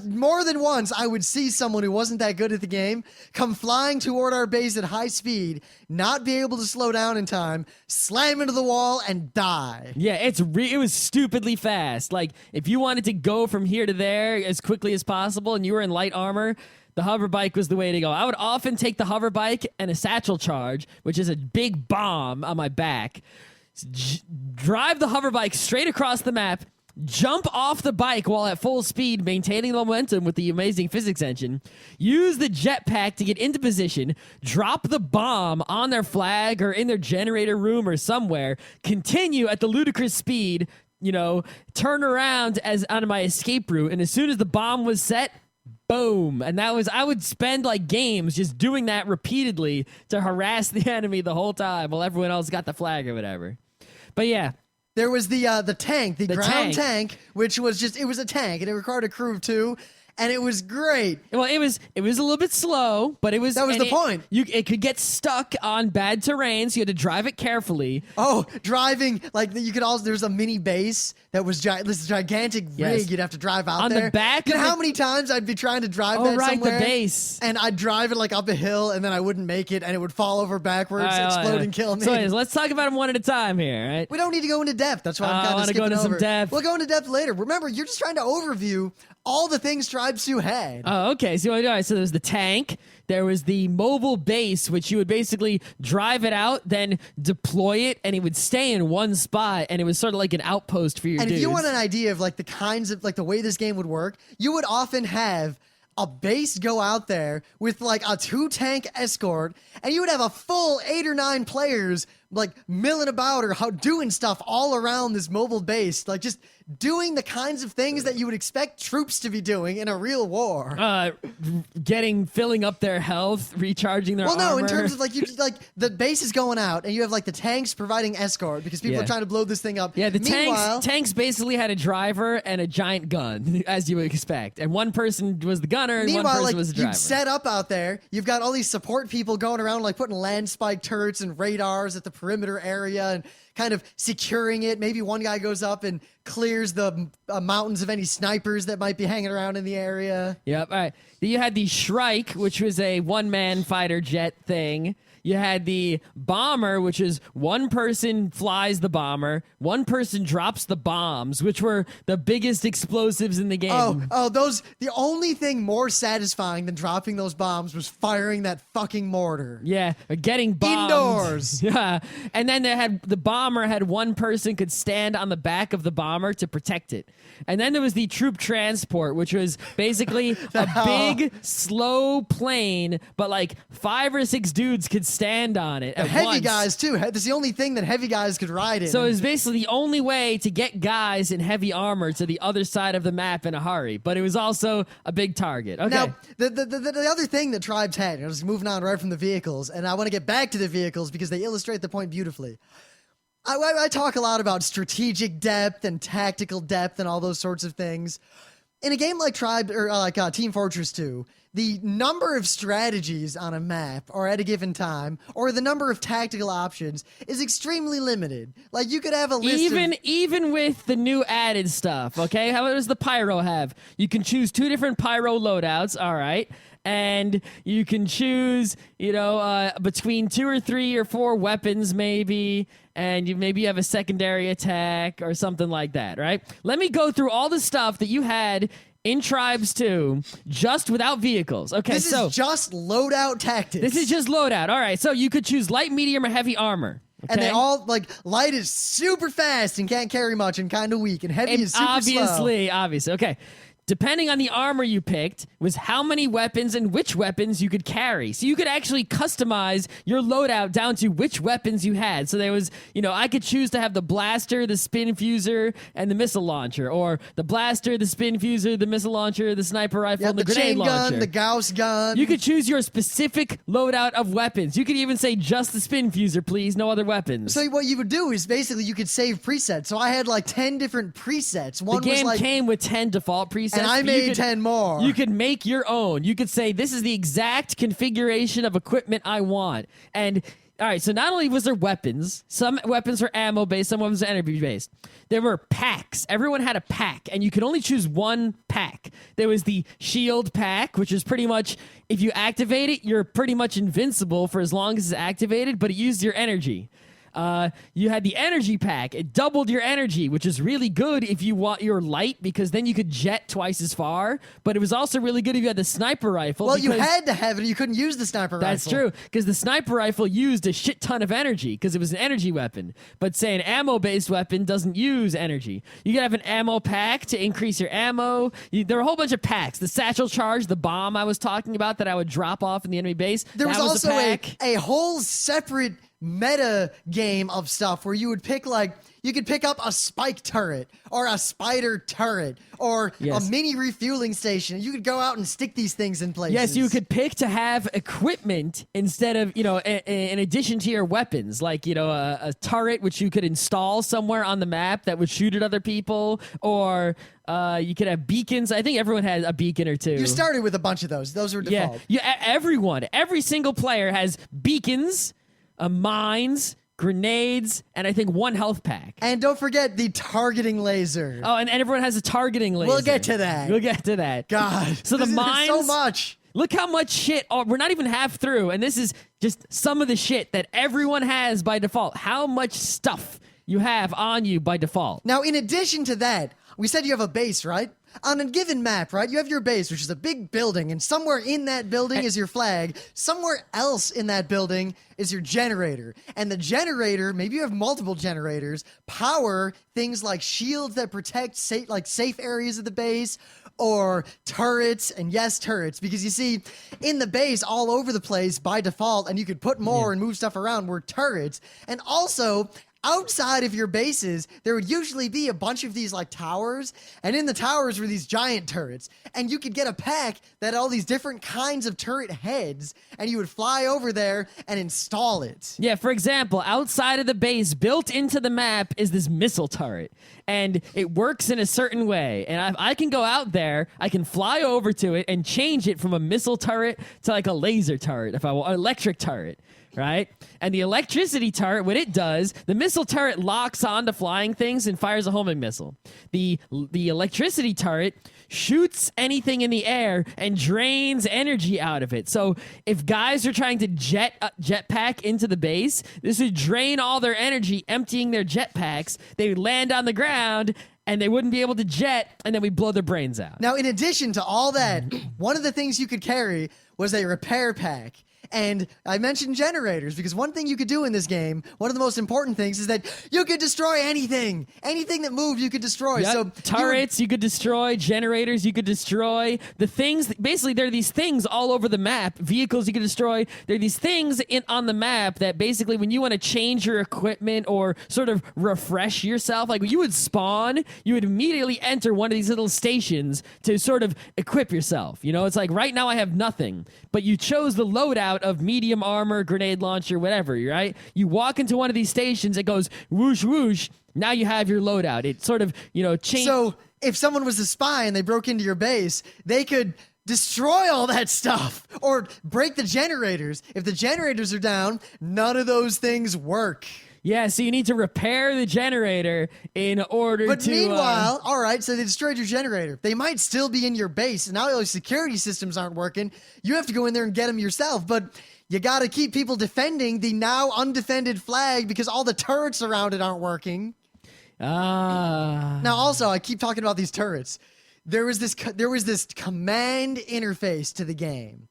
more than once, I would see someone who wasn't that good at the game come flying toward our base at high speed, not be able to slow down in time, slam into the wall, and die. Yeah, it was stupidly fast. Like, if you wanted to go from here to there as quickly as possible and you were in light armor, the hover bike was the way to go. I would often take the hover bike and a satchel charge, which is a big bomb on my back, drive the hover bike straight across the map, jump off the bike while at full speed, maintaining the momentum with the amazing physics engine, use the jetpack to get into position, drop the bomb on their flag or in their generator room or somewhere, continue at the ludicrous speed, turn around on my escape route, and as soon as the bomb was set, boom. And I would spend like games just doing that repeatedly to harass the enemy the whole time while everyone else got the flag or whatever. But yeah. There was the tank, the ground tank, which was it was a tank, and it required a crew of 2. and it was great. Well, it was a little bit slow, but it was That was the point. It could get stuck on bad terrain, so you had to drive it carefully. Oh, driving, like you could also, there's a mini base that was this gigantic rig Yes. you'd have to drive out On there. the back You know of how the- many times I'd be trying to drive Oh, that right, somewhere? the base. And I'd drive it like up a hill, and then I wouldn't make it, and it would fall over backwards, explode and kill me. So anyways, let's talk about them one at a time here, right? We don't need to go into depth. That's why I'm I kind of wanna skipping go into some over. depth. We'll go into depth later. Remember, you're just trying to overview all the things Tribes 2 had. Oh, okay. So, all right, so there's the tank. There was the mobile base, which you would basically drive it out, then deploy it, and it would stay in one spot, and it was sort of like an outpost for your And dudes. if you want an idea of like the kinds of like the way this game would work, you would often have a base go out there with like a 2-tank escort, and you would have a full 8 or 9 players like milling about or doing stuff all around this mobile base, like just doing the kinds of things that you would expect troops to be doing in a real war. filling up their health, recharging their Well, no, armor. in terms of like the base is going out, and you have like the tanks providing escort because people Yeah. are trying to blow this thing up. Yeah, the Meanwhile, tanks basically had a driver and a giant gun, as you would expect. And one person was the gunner and one Meanwhile, person like was the driver. you've set up out there, you've got all these support people going around, like putting land spike turrets and radars at the perimeter area and kind of securing it. Maybe one guy goes up and clears the mountains of any snipers that might be hanging around in the area. Yep. All right. Then you had the Shrike, which was a one-man fighter jet thing. You had the bomber, which is one person flies the bomber, one person drops the bombs, which were the biggest explosives in the game. Those. The only thing more satisfying than dropping those bombs was firing that fucking mortar. Yeah, or getting bombed. Indoors. Yeah. And then the bomber had one person could stand on the back of the bomber to protect it. And then there was the troop transport, which was basically a big, slow plane, but like 5 or 6 dudes could stand on it at Heavy once. guys too. That's the only thing that heavy guys could ride in. So it was basically the only way to get guys in heavy armor to the other side of the map in a hurry. But it was also a big target. Okay. Now, the other thing that Tribes had, just moving on right from the vehicles, and I want to get back to the vehicles because they illustrate the point beautifully. I talk a lot about strategic depth and tactical depth and all those sorts of things. In a game like Team Fortress 2, the number of strategies on a map or at a given time, or the number of tactical options is extremely limited. Like you could have a list even with the new added stuff, okay? How does the pyro have? You can choose 2 different pyro loadouts, all right? And you can choose, between 2 or 3 or 4 weapons maybe, and you have a secondary attack or something like that, right? Let me go through all the stuff that you had in Tribes 2 just without vehicles. Okay, This is just loadout tactics. This is just loadout. All right, so you could choose light, medium, or heavy armor. Okay? And they all, like, light is super fast and can't carry much and kind of weak, and heavy is super slow. Obviously. Okay. Depending on the armor you picked was how many weapons and which weapons you could carry. So you could actually customize your loadout down to which weapons you had. So there was, I could choose to have the blaster, the spin fuser, and the missile launcher, or the blaster, the spin fuser, the missile launcher, the sniper rifle, and the grenade chain launcher. gun, the Gauss gun. You could choose your specific loadout of weapons. You could even say just the spin fuser, please, no other weapons. So what you would do is basically you could save presets. So I had like 10 different presets. One the game was like, came with 10 default presets. and I but you made 10 more. You could make your own. You could say, this is the exact configuration of equipment I want. And, all right, so not only was there weapons, some weapons were ammo-based, some weapons were energy-based. There were packs. Everyone had a pack, and you could only choose one pack. There was the shield pack, which is pretty much, if you activate it, you're pretty much invincible for as long as it's activated, but it used your energy. You had the energy pack. It doubled your energy, which is really good if you want your light, because then you could jet twice as far. But it was also really good if you had the sniper rifle. Well, you had to have it. You couldn't use the sniper rifle. That's true, because the sniper rifle used a shit ton of energy because it was an energy weapon. But say an ammo-based weapon doesn't use energy. You could have an ammo pack to increase your ammo. There were a whole bunch of packs. The satchel charge, the bomb I was talking about that I would drop off in the enemy base. There was that also a pack. a whole separate meta game of stuff where you would pick you could pick up a spike turret or a spider turret or a mini refueling station. You could go out and stick these things in places. Yes, you could pick to have equipment instead of, in addition to your weapons, like, a turret which you could install somewhere on the map that would shoot at other people, or you could have beacons. I think everyone has a beacon or two. You started with a bunch of those. Those were default. Every single player has beacons, mines, grenades, and I think one health pack. And don't forget the targeting laser. Oh, and everyone has a targeting laser. We'll get to that. God. So the mines. So much. Look how much shit. We're not even half through, and this is just some of the shit that everyone has by default. How much stuff you have on you by default. Now, in addition to that, we said you have a base, right? On a given map, right, you have your base, which is a big building, and somewhere in that building is your flag. Somewhere else in that building is your generator. And the generator, maybe you have multiple generators, power things like shields that protect safe areas of the base, or turrets, and yes, turrets, because you see, in the base, all over the place, by default, and you could put more and move stuff around, were turrets. And also, outside of your bases, there would usually be a bunch of these towers, and in the towers were these giant turrets, and you could get a pack that had all these different kinds of turret heads, and you would fly over there and install it. Yeah, for example, outside of the base, built into the map is this missile turret, and it works in a certain way, and I can go out there, I can fly over to it and change it from a missile turret to a laser turret, if I want, electric turret. Right? And the electricity turret, what it does, the missile turret locks onto flying things and fires a homing missile. The electricity turret shoots anything in the air and drains energy out of it. So if guys are trying to jetpack into the base, this would drain all their energy, emptying their jetpacks. They would land on the ground and they wouldn't be able to jet, and then we blow their brains out. Now, in addition to all that, one of the things you could carry was a repair pack. And I mentioned generators because one thing you could do in this game, one of the most important things, is that you could destroy anything. Anything that moved, you could destroy. Yep. So turrets you could destroy, generators you could destroy. The things, basically, there are these things all over the map. Vehicles you could destroy. There are these things on the map that basically, when you want to change your equipment or sort of refresh yourself, like when you would spawn, you would immediately enter one of these little stations to sort of equip yourself. It's like right now I have nothing, but you chose the loadout of medium armor, grenade launcher, whatever, right? You walk into one of these stations, it goes whoosh, whoosh. Now you have your loadout. It sort of, change. So if someone was a spy and they broke into your base, they could destroy all that stuff or break the generators. If the generators are down, none of those things work. Yeah, so you need to repair the generator in order to... But meanwhile, all right, so they destroyed your generator. They might still be in your base, and now your security systems aren't working. You have to go in there and get them yourself, but you got to keep people defending the now undefended flag because all the turrets around it aren't working. Now, also, I keep talking about these turrets. There was this command interface to the game.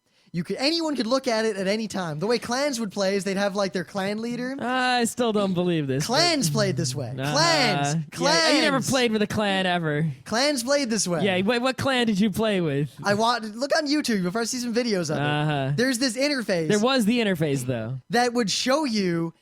Anyone could look at it at any time. The way clans would play is they'd have their clan leader. I still don't believe this. Clans played this way. Clans. Yeah, you never played with a clan ever. Clans played this way. Yeah, what clan did you play with? Look on YouTube before I see some videos of it. There's this interface. There was the interface though. That would show you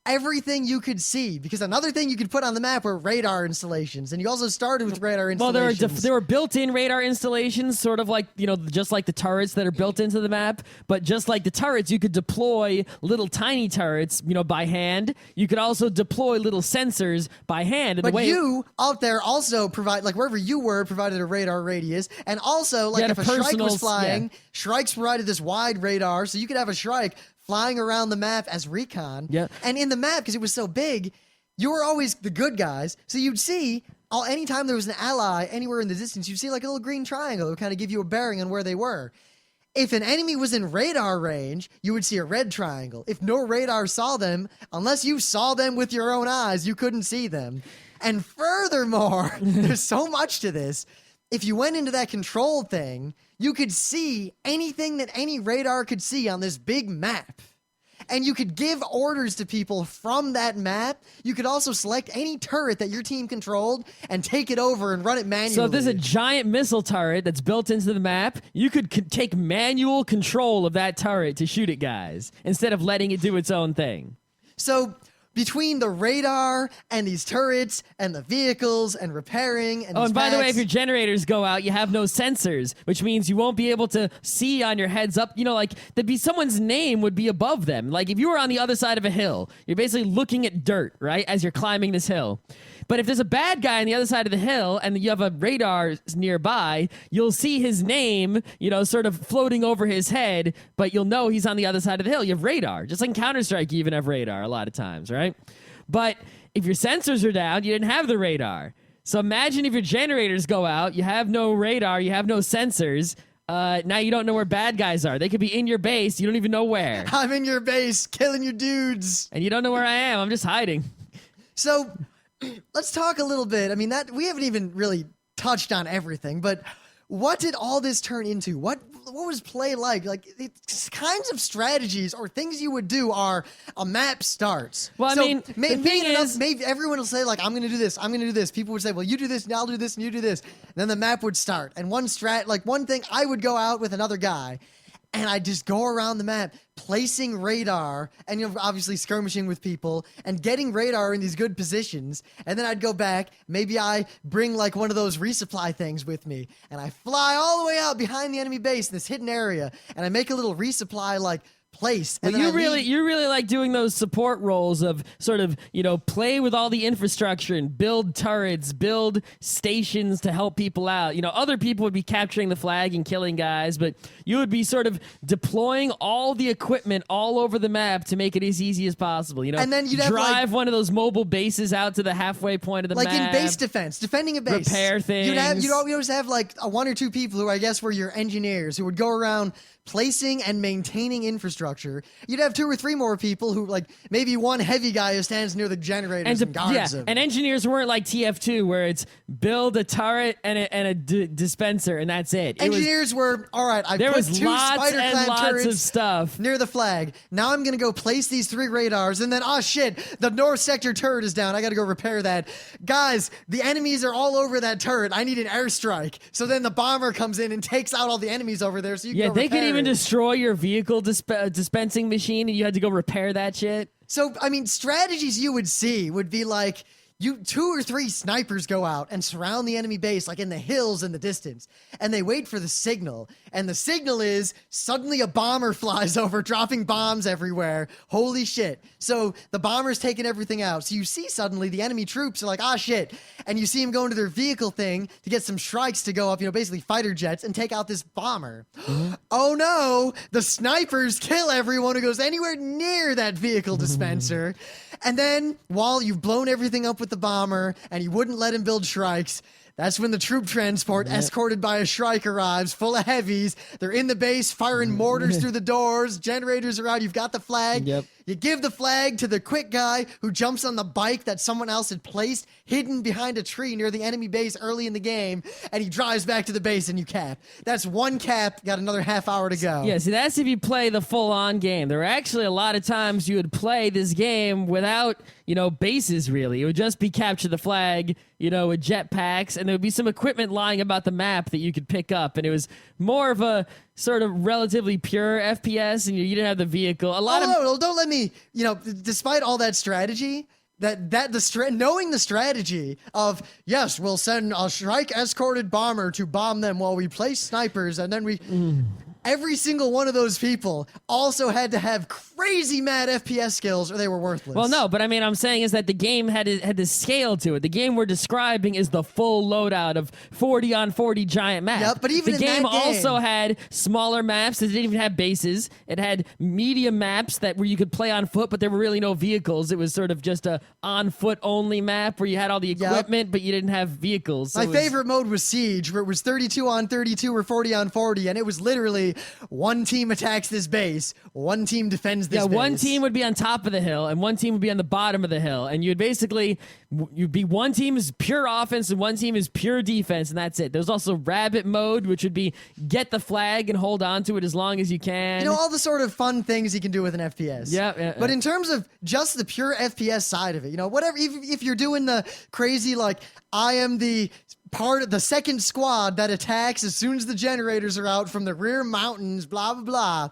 everything you could see, because another thing you could put on the map were radar installations, and you also started with radar installations. Well, there were built-in radar installations, sort of like, just like the turrets that are built into the map, but just like the turrets, you could deploy little tiny turrets, by hand. You could also deploy little sensors by hand. And but you out there also provide, wherever you were, provided a radar radius, and also, if a Shrike was flying, Shrikes provided this wide radar, so you could have a Shrike flying around the map as recon. Yeah. And in the map, because it was so big, you were always the good guys. So you'd see, anytime there was an ally anywhere in the distance, you'd see a little green triangle that would kind of give you a bearing on where they were. If an enemy was in radar range, you would see a red triangle. If no radar saw them, unless you saw them with your own eyes, you couldn't see them. And furthermore, there's so much to this. If you went into that control thing, you could see anything that any radar could see on this big map. And you could give orders to people from that map. You could also select any turret that your team controlled and take it over and run it manually. So if there's a giant missile turret that's built into the map, you could take manual control of that turret to shoot at guys instead of letting it do its own thing. So between the radar and these turrets and the vehicles and repairing and Oh, these and by the way, packs- if your generators go out, you have no sensors, which means you won't be able to see on your heads up. You know, like someone's name would be above them. Like if you were on the other side of a hill, you're basically looking at dirt, right, as you're climbing this hill. But if there's a bad guy on the other side of the hill and you have a radar nearby, you'll see his name, sort of floating over his head, but you'll know he's on the other side of the hill. You have radar. Just like in Counter-Strike, you even have radar a lot of times, right? But if your sensors are down, you didn't have the radar. So imagine if your generators go out, you have no radar, you have no sensors. Now you don't know where bad guys are. They could be in your base. You don't even know where. I'm in your base, killing your dudes. And you don't know where I am. I'm just hiding. So let's talk a little bit. I mean, that we haven't even really touched on everything, but what did all this turn into? What was play like? Like, it's kinds of strategies or things you would do are a map starts. Well, so I mean, the thing is, maybe everyone will say, like, I'm going to do this, I'm going to do this. People would say, well, you do this, and I'll do this, and you do this. And then the map would start. And one thing, I would go out with another guy, and I'd just go around the map placing radar and obviously skirmishing with people and getting radar in these good positions. And then I'd go back. Maybe I bring like one of those resupply things with me and I fly all the way out behind the enemy base in this hidden area and I make a little resupply like place. And you really like doing those support roles of sort of, play with all the infrastructure and build turrets, build stations to help people out. Other people would be capturing the flag and killing guys, but you would be sort of deploying all the equipment all over the map to make it as easy as possible. And then you'd have, drive one of those mobile bases out to the halfway point of the map. Like in base defense, defending a base. Repair things. You'd always have like one or two people who I guess were your engineers who would go around placing and maintaining infrastructure. You'd have two or three more people who, like, maybe one heavy guy who stands near the generators and guards them. And engineers weren't like TF2 where it's build a turret and a dispenser and that's it. Engineers were, all right, there put was two lots spider and clan lots turrets of stuff near the flag. Now I'm going to go place these 3 radars and then, oh shit, the north sector turret is down. I got to go repair that. Guys, the enemies are all over that turret. I need an airstrike. So then the bomber comes in and takes out all the enemies over there so you can go they could repair even it. destroy your vehicle dispensing machine and you had to go repair that shit. So, I mean, strategies you would see would be like, 2 or 3 snipers go out and surround the enemy base, like in the hills in the distance, and they wait for the signal. And the signal is suddenly a bomber flies over, dropping bombs everywhere. Holy shit. So the bomber's taking everything out. So you see suddenly the enemy troops are like, ah, shit. And you see them go into their vehicle thing to get some strikes to go up, basically fighter jets, and take out this bomber. Mm-hmm. Oh no, the snipers kill everyone who goes anywhere near that vehicle dispenser. And then while you've blown everything up with the bomber and you wouldn't let him build strikes, that's when the troop transport escorted by a Shrike arrives full of heavies. They're in the base firing mortars through the doors. Generators are out. You've got the flag. Yep. You give the flag to the quick guy who jumps on the bike that someone else had placed hidden behind a tree near the enemy base early in the game, and he drives back to the base and you cap. That's one cap. Got another half hour to go. Yeah, see, that's if you play the full-on game. There are actually a lot of times you would play this game without, bases, really. It would just be capture the flag, with jetpacks, and there would be some equipment lying about the map that you could pick up, and it was more of a sort of relatively pure FPS, and you didn't have the vehicle. No, don't let me, despite all that strategy, knowing the strategy of, yes, we'll send a Shrike escorted bomber to bomb them while we place snipers, and then every single one of those people also had to have crazy mad FPS skills or they were worthless. Well, no, but I mean, I'm saying is that the game had to scale to it. The game we're describing is the full loadout of 40 on 40 giant maps. Yep, but even the game also had smaller maps. It didn't even have bases. It had medium maps where you could play on foot, but there were really no vehicles. It was sort of just a on foot only map where you had all the equipment, but you didn't have vehicles. My favorite mode was Siege, where it was 32 on 32 or 40 on 40, and it was literally one team attacks this base, one team defends this base. One team would be on top of the hill, and one team would be on the bottom of the hill, and you'd be one team is pure offense and one team is pure defense, and that's it. There's also rabbit mode, which would be get the flag and hold on to it as long as you can. All the sort of fun things you can do with an FPS. Yeah. But in terms of just the pure FPS side of it, whatever, if you're doing the crazy, like, I am the part of the second squad that attacks as soon as the generators are out from the rear mountains, blah, blah, blah.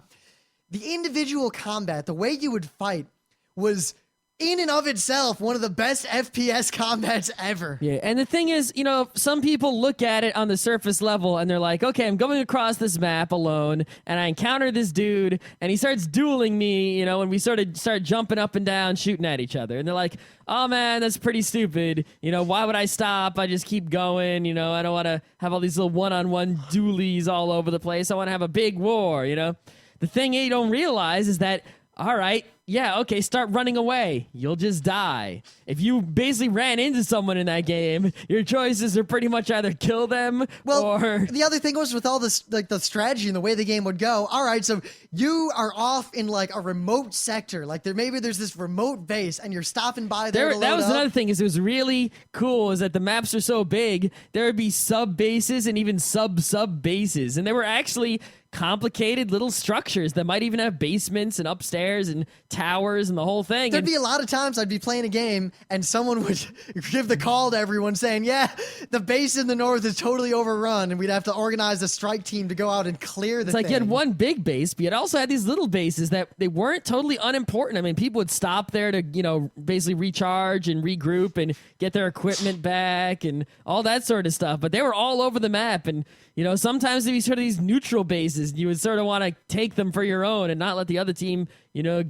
The individual combat, the way you would fight was in and of itself, one of the best FPS combats ever. Yeah, and the thing is, some people look at it on the surface level and they're like, okay, I'm going across this map alone and I encounter this dude and he starts dueling me, and we sort of start jumping up and down, shooting at each other. And they're like, oh man, that's pretty stupid. Why would I stop? I just keep going. I don't want to have all these little one-on-one duelies all over the place. I want to have a big war, The thing you don't realize is that, all right, yeah, okay, start running away. You'll just die. If you basically ran into someone in that game, your choices are pretty much either kill them or... The other thing was with all this, like the strategy and the way the game would go, all right, so you are off in like a remote sector. Like there's this remote base and you're stopping by there to load That was up. another thing is it was really cool is that the maps are so big, there would be sub-bases and even sub-bases. And they were actually complicated little structures that might even have basements and upstairs and towers and the whole thing. There'd be a lot of times I'd be playing a game and someone would give the call to everyone saying, yeah, the base in the north is totally overrun, and we'd have to organize a strike team to go out and clear the thing. It's like you had one big base, but you also had these little bases that they weren't totally unimportant. I mean, people would stop there to, basically recharge and regroup and get their equipment back and all that sort of stuff. But they were all over the map, and sometimes there'd be sort of these neutral bases. You would sort of want to take them for your own and not let the other team,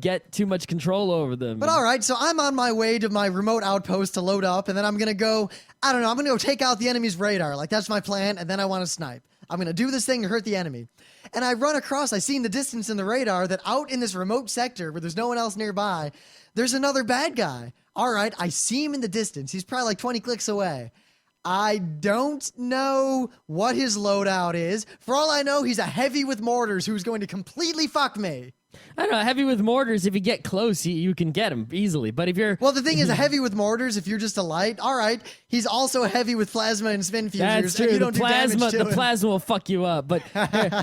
get too much control over them. But all right, so I'm on my way to my remote outpost to load up, and then I'm going to go, I'm going to go take out the enemy's radar. Like, that's my plan, and then I want to snipe. I'm going to do this thing to hurt the enemy. And I run across, I see in the distance in the radar that out in this remote sector where there's no one else nearby, there's another bad guy. All right, I see him in the distance. He's probably like 20 clicks away. I don't know what his loadout is. For all I know, he's a heavy with mortars who's going to completely fuck me. I don't know, heavy with mortars, if you get close, you can get him easily. But if you're... Well, the thing is, a heavy with mortars, if you're just a light, all right, he's also heavy with plasma and spin fusers. That's true. And you don't do damage to the him. plasma will fuck you up. But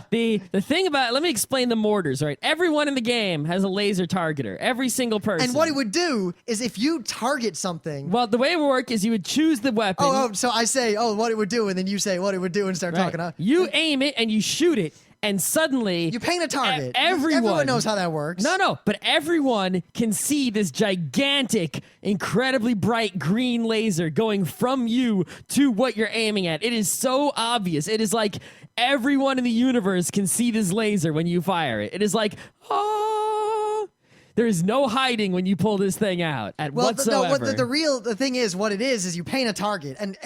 the thing about... Let me explain the mortars, all right? Everyone in the game has a laser targeter. Every single person. And what it would do is if you target something... Well, the way it would work is you would choose the weapon. So I say, what it would do, and then you say what it would do and start talking. You aim it and you shoot it. And suddenly... You paint a target. Everyone knows how that works. No, but everyone can see this gigantic, incredibly bright green laser going from you to what you're aiming at. It is so obvious. It is like everyone in the universe can see this laser when you fire it. It is like, oh... There is no hiding when you pull this thing out whatsoever. The thing is, what it is you paint a target. And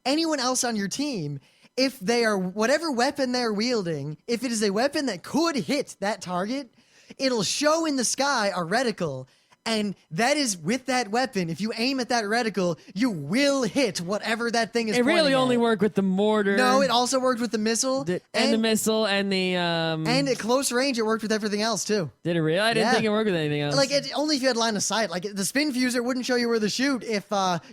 anyone else on your team... If they are, whatever weapon they're wielding, if it is a weapon that could hit that target, it'll show in the sky a reticle. And that is with that weapon. If you aim at that reticle, you will hit whatever that thing is. It really only at. worked with the mortar. No, it also worked with the missile. And the missile and the... And at close range, it worked with everything else, too. Did it really? I didn't think it worked with anything else. Like, only if you had line of sight. Like, the spin fuser wouldn't show you where to shoot if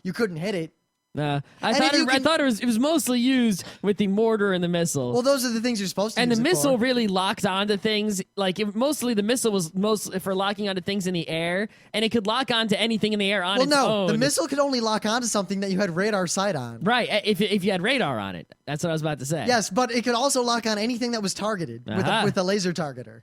you couldn't hit it. I thought it was mostly used with the mortar and the missile. Well, those are the things you're supposed to use. And the missile for. really locked onto things. Like mostly the missile was mostly for locking onto things in the air, and it could lock onto anything in the air on its own. The missile could only lock onto something that you had radar sight on. Right, if you had radar on it. That's what I was about to say. Yes, but it could also lock on anything that was targeted with a laser targeter.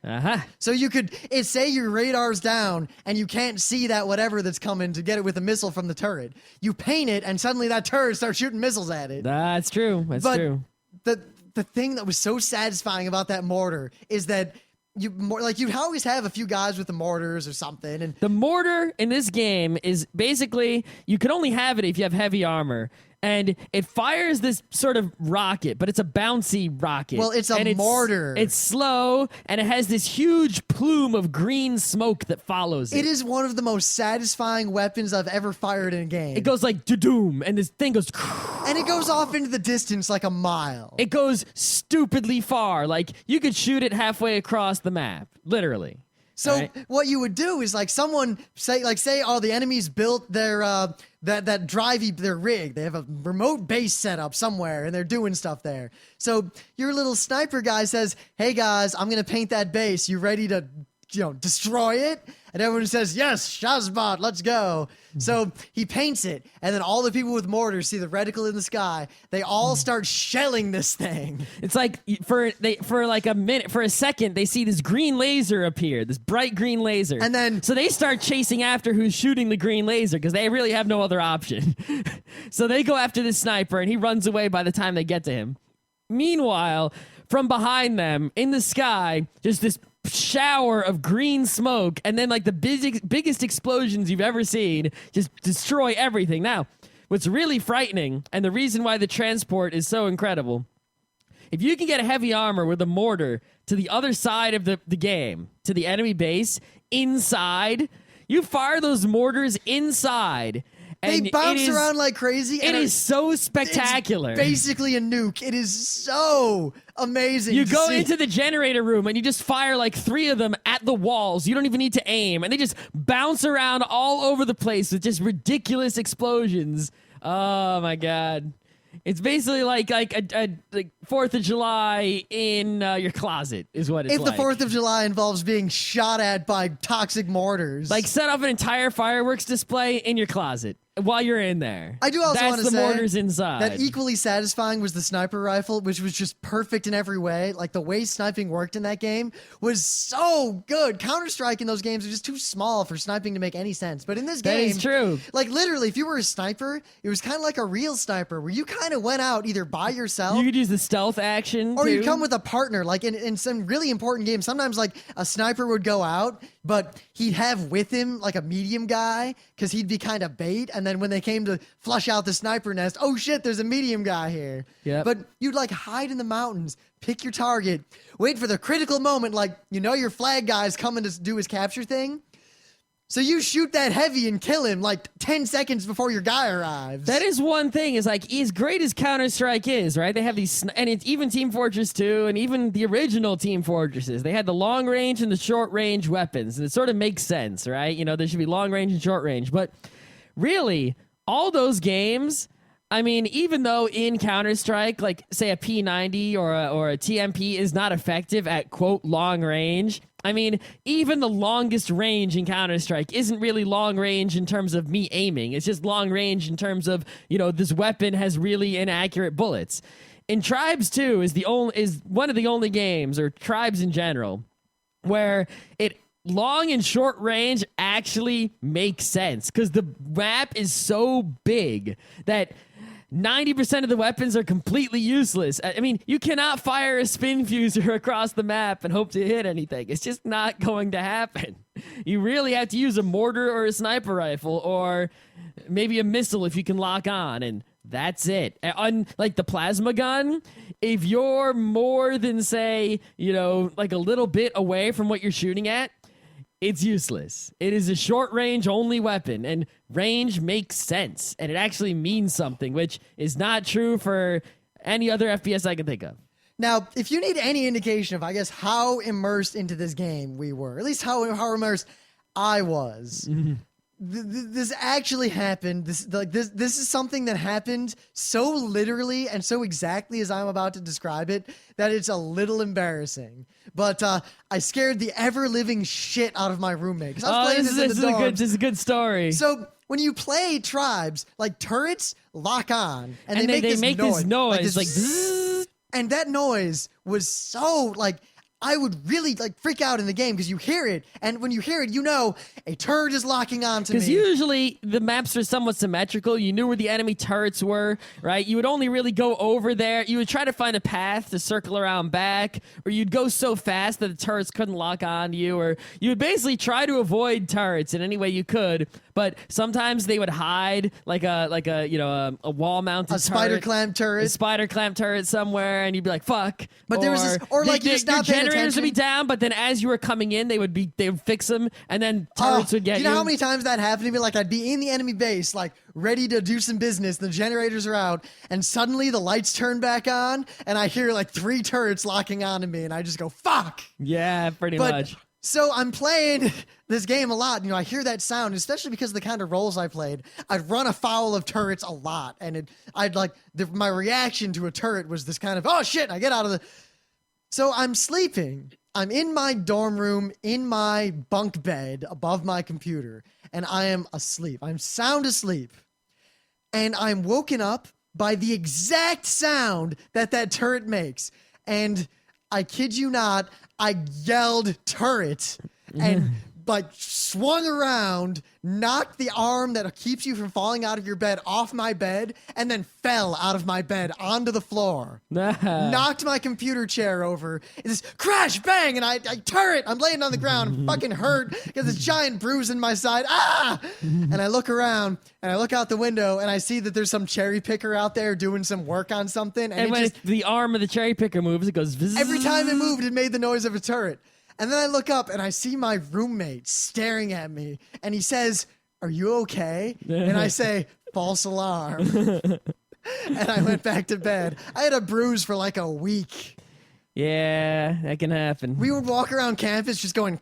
So you could say your radar's down and you can't see that whatever that's coming to get it with a missile from the turret. You paint it, and suddenly that turret starts shooting missiles at it. That's true. That's true. The thing that was so satisfying about that mortar is that you'd always have a few guys with the mortars or something. And the mortar in this game is basically you can only have it if you have heavy armor. And it fires this sort of rocket, but it's a bouncy rocket. Well, it's a mortar. It's slow, and it has this huge plume of green smoke that follows it. It is one of the most satisfying weapons I've ever fired in a game. It goes like da-doom, and this thing goes... And it goes off into the distance like a mile. It goes stupidly far. Like, you could shoot it halfway across the map, literally. So what you would do is someone say the enemies built their that drivey their rig. They have a remote base set up somewhere and they're doing stuff there. So your little sniper guy says, "Hey guys, I'm gonna paint that base. You ready to destroy it. And everyone says, yes, Shazbot, let's go. So he paints it, and then all the people with mortars see the reticle in the sky. They all start shelling this thing. It's like for like a minute, for a second, they see this green laser appear, this bright green laser. And then... So they start chasing after who's shooting the green laser because they really have no other option. So they go after this sniper, and he runs away by the time they get to him. Meanwhile, from behind them, in the sky, just this shower of green smoke, and then like the biggest explosions you've ever seen just destroy everything. Now, what's really frightening, and the reason why the transport is so incredible, if you can get a heavy armor with a mortar to the other side of the game, to the enemy base, inside, you fire those mortars inside. They bounce around like crazy. It is so spectacular. It's basically a nuke. It is so amazing. You go into the generator room and you just fire like 3 of them at the walls. You don't even need to aim. And they just bounce around all over the place with just ridiculous explosions. Oh, my God. It's basically like a 4th of July in your closet is what it's like. If the 4th of July involves being shot at by toxic mortars. Like set up an entire fireworks display in your closet while you're in there. I do also want to say that's the mortars inside. That equally satisfying was the sniper rifle, which was just perfect in every way. Like the way sniping worked in that game was so good. Counter-Strike in those games are just too small for sniping to make any sense. But in this game, that is true. Like literally, if you were a sniper, it was kind of like a real sniper where you kind of went out either by yourself. You could use the stealth action, or too. you'd come with a partner. Like in some really important games, sometimes like a sniper would go out, but he'd have with him like a medium guy because he'd be kind of bait. And then when they came to flush out the sniper nest, oh shit, there's a medium guy here. Yep. But you'd like hide in the mountains, pick your target, wait for the critical moment, like your flag guy's coming to do his capture thing. So you shoot that heavy and kill him like 10 seconds before your guy arrives. That is one thing, is like, as great as Counter-Strike is, right? They have these, and it's even Team Fortress 2 and even the original Team Fortresses. They had the long range and the short range weapons, and it sort of makes sense, right? There should be long range and short range. But really, all those games, I mean, even though in Counter-Strike, like say a P90 or a TMP is not effective at quote long range, I mean, even the longest range in Counter-Strike isn't really long range in terms of me aiming. It's just long range in terms of, this weapon has really inaccurate bullets. In Tribes 2 is one of the only games, or Tribes in general, where it long and short range actually makes sense because the map is so big that 90% of the weapons are completely useless. I mean, you cannot fire a spin fuser across the map and hope to hit anything. It's just not going to happen. You really have to use a mortar or a sniper rifle or maybe a missile if you can lock on, and that's it. Unlike the plasma gun, if you're more than, say, like a little bit away from what you're shooting at, it's useless. It is a short range only weapon, and range makes sense, and it actually means something, which is not true for any other FPS I can think of. Now, if you need any indication of, I guess, how immersed into this game we were, at least how immersed I was, this actually happened. This is something that happened so literally and so exactly as I'm about to describe it that it's a little embarrassing. But I scared the ever-living shit out of my roommate. Because I was playing this is a good story. So when you play Tribes, like turrets lock on, and they make this noise like zzz, and that noise was so like. I would really freak out in the game because you hear it, and when you hear it, a turret is locking on to me. Because usually the maps are somewhat symmetrical. You knew where the enemy turrets were, right? You would only really go over there. You would try to find a path to circle around back, or you'd go so fast that the turrets couldn't lock on to you, or you would basically try to avoid turrets in any way you could. But sometimes they would hide like a wall-mounted spider clamp turret, a spider clamp turret somewhere, and you'd be like, "Fuck!" But there was this, or like you just not paying attention. Generators would be down, but then as you were coming in, they would fix them, and then turrets would get you. You know how many times that happened to me? Like I'd be in the enemy base, like ready to do some business. The generators are out, and suddenly the lights turn back on, and I hear like 3 turrets locking onto me, and I just go, "Fuck!" Yeah, pretty much. So I'm playing this game a lot. I hear that sound, especially because of the kind of roles I played. I'd run afoul of turrets a lot, and my reaction to a turret was this kind of, oh shit, I get out of the... So I'm sleeping, I'm in my dorm room, in my bunk bed above my computer, and I am asleep. I'm sound asleep. And I'm woken up by the exact sound that turret makes. And I kid you not, I yelled turret and like swung around, knocked the arm that keeps you from falling out of your bed off my bed, and then fell out of my bed onto the floor. Knocked my computer chair over. It's this crash, bang, and I turret. I'm laying on the ground, fucking hurt, because this giant bruise in my side. Ah! And I look around, and I look out the window, and I see that there's some cherry picker out there doing some work on something. And when the arm of the cherry picker moves, it goes... Vzz. Every time it moved, it made the noise of a turret. And then I look up and I see my roommate staring at me, and he says, "Are you okay?" And I say, "False alarm." And I went back to bed. I had a bruise for like a week. Yeah, that can happen. We would walk around campus just going...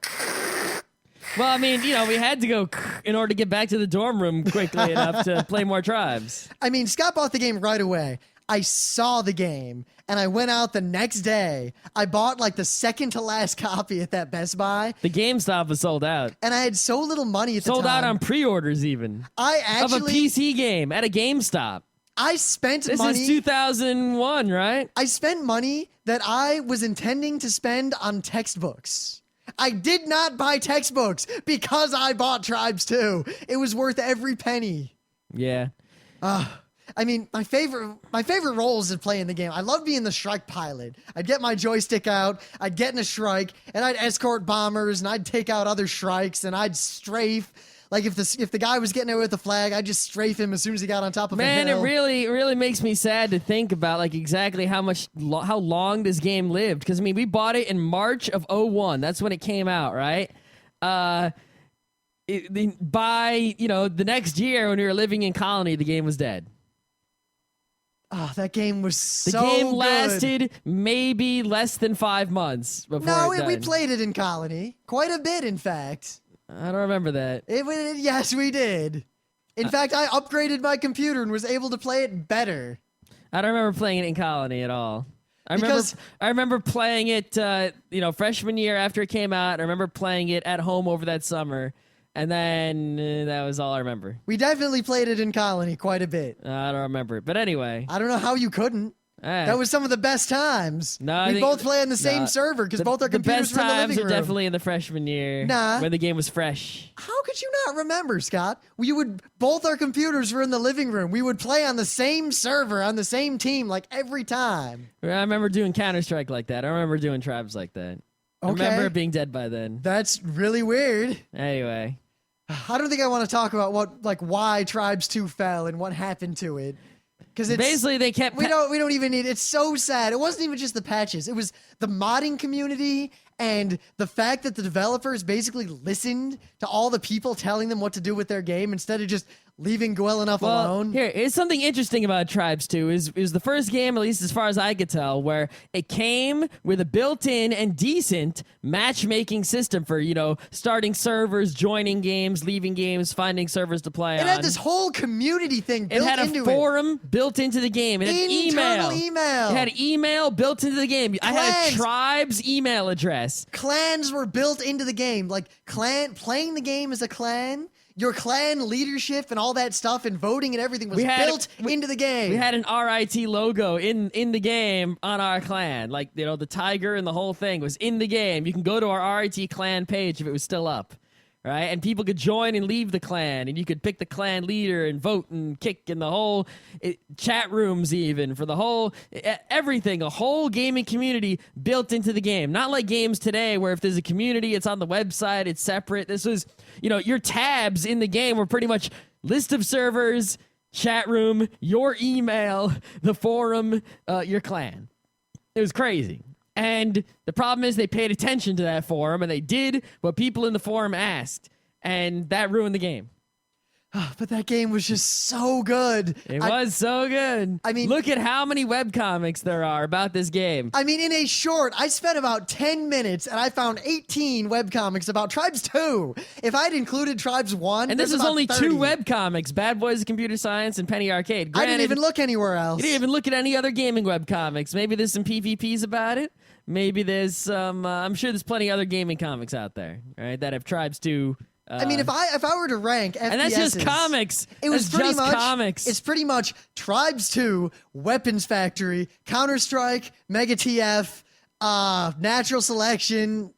Well, I mean, we had to go in order to get back to the dorm room quickly enough to play more tribes. I mean, Scott bought the game right away. I saw the game, and I went out the next day. I bought like the second to last copy at that Best Buy. The GameStop was sold out. And I had so little money at the time. Sold out on pre-orders even. Of a PC game at a GameStop. I spent money. This is 2001, right? I spent money that I was intending to spend on textbooks. I did not buy textbooks because I bought Tribes 2. It was worth every penny. Yeah. I mean, my favorite roles to play in the game. I love being the strike pilot. I'd get my joystick out, I'd get in a strike, and I'd escort bombers, and I'd take out other strikes, and I'd strafe. Like if the guy was getting away with the flag, I'd just strafe him as soon as he got on top of a hill. Man, it really makes me sad to think about like exactly how long this game lived. Because I mean, we bought it in March of 2001. That's when it came out, right? By the next year when we were living in Colony, the game was dead. Oh, that game was so good. The game lasted maybe less than 5 months before we played it in Colony. Quite a bit, in fact. I don't remember that. Yes, we did. In fact, I upgraded my computer and was able to play it better. I don't remember playing it in Colony at all. I remember playing it, freshman year after it came out. I remember playing it at home over that summer. And then that was all I remember. We definitely played it in Colony quite a bit. I don't remember. But anyway. I don't know how you couldn't. That was some of the best times. We both play on the same server because both our computers were in the living room. The best times are definitely in the freshman year. When the game was fresh. How could you not remember, Scott? Both our computers were in the living room. We would play on the same server, on the same team, like every time. I remember doing Counter-Strike like that. I remember doing Tribes like that. I remember it being dead by then. That's really weird. Anyway. I don't think I want to talk about why Tribes 2 fell and what happened to it. Because basically they kept... We don't even need... It's so sad. It wasn't even just the patches. It was the modding community and the fact that the developers basically listened to all the people telling them what to do with their game instead of just leaving Gwelenuff alone. Here's something interesting about Tribes 2 is the first game, at least as far as I could tell, where it came with a built-in and decent matchmaking system for, starting servers, joining games, leaving games, finding servers to play on. It had this whole community thing built into it. It had a forum built into the game. It had email. It had email built into the game. I had a Tribes email address. Clans were built into the game. Like playing the game as a clan. Your clan leadership and all that stuff and voting and everything was built into the game. We had an RIT logo in the game on our clan. Like, the tiger and the whole thing was in the game. You can go to our RIT clan page if it was still up, right? And people could join and leave the clan, and you could pick the clan leader and vote and kick in the whole chat rooms even for the whole everything, a whole gaming community built into the game. Not like games today where if there's a community, it's on the website, it's separate. This was... your tabs in the game were pretty much list of servers, chat room, your email, the forum, your clan. It was crazy. And the problem is they paid attention to that forum and they did what people in the forum asked. And that ruined the game. But that game was just so good. It was so good. I mean, look at how many webcomics there are about this game. I mean, in a short, I spent about 10 minutes and I found 18 webcomics about Tribes 2. If I'd included Tribes 1, and this is about only 30. 2 webcomics, Bad Boys of Computer Science and Penny Arcade. I didn't even look anywhere else. You didn't even look at any other gaming webcomics. Maybe there's some PvPs about it. Maybe there's some, I'm sure there's plenty of other gaming comics out there, right, that have Tribes 2. I mean, if I were to rank FPSs, and that's just comics. It was pretty just much comics. It's pretty much Tribes 2, Weapons Factory, Counter-Strike, Mega TF, Natural Selection.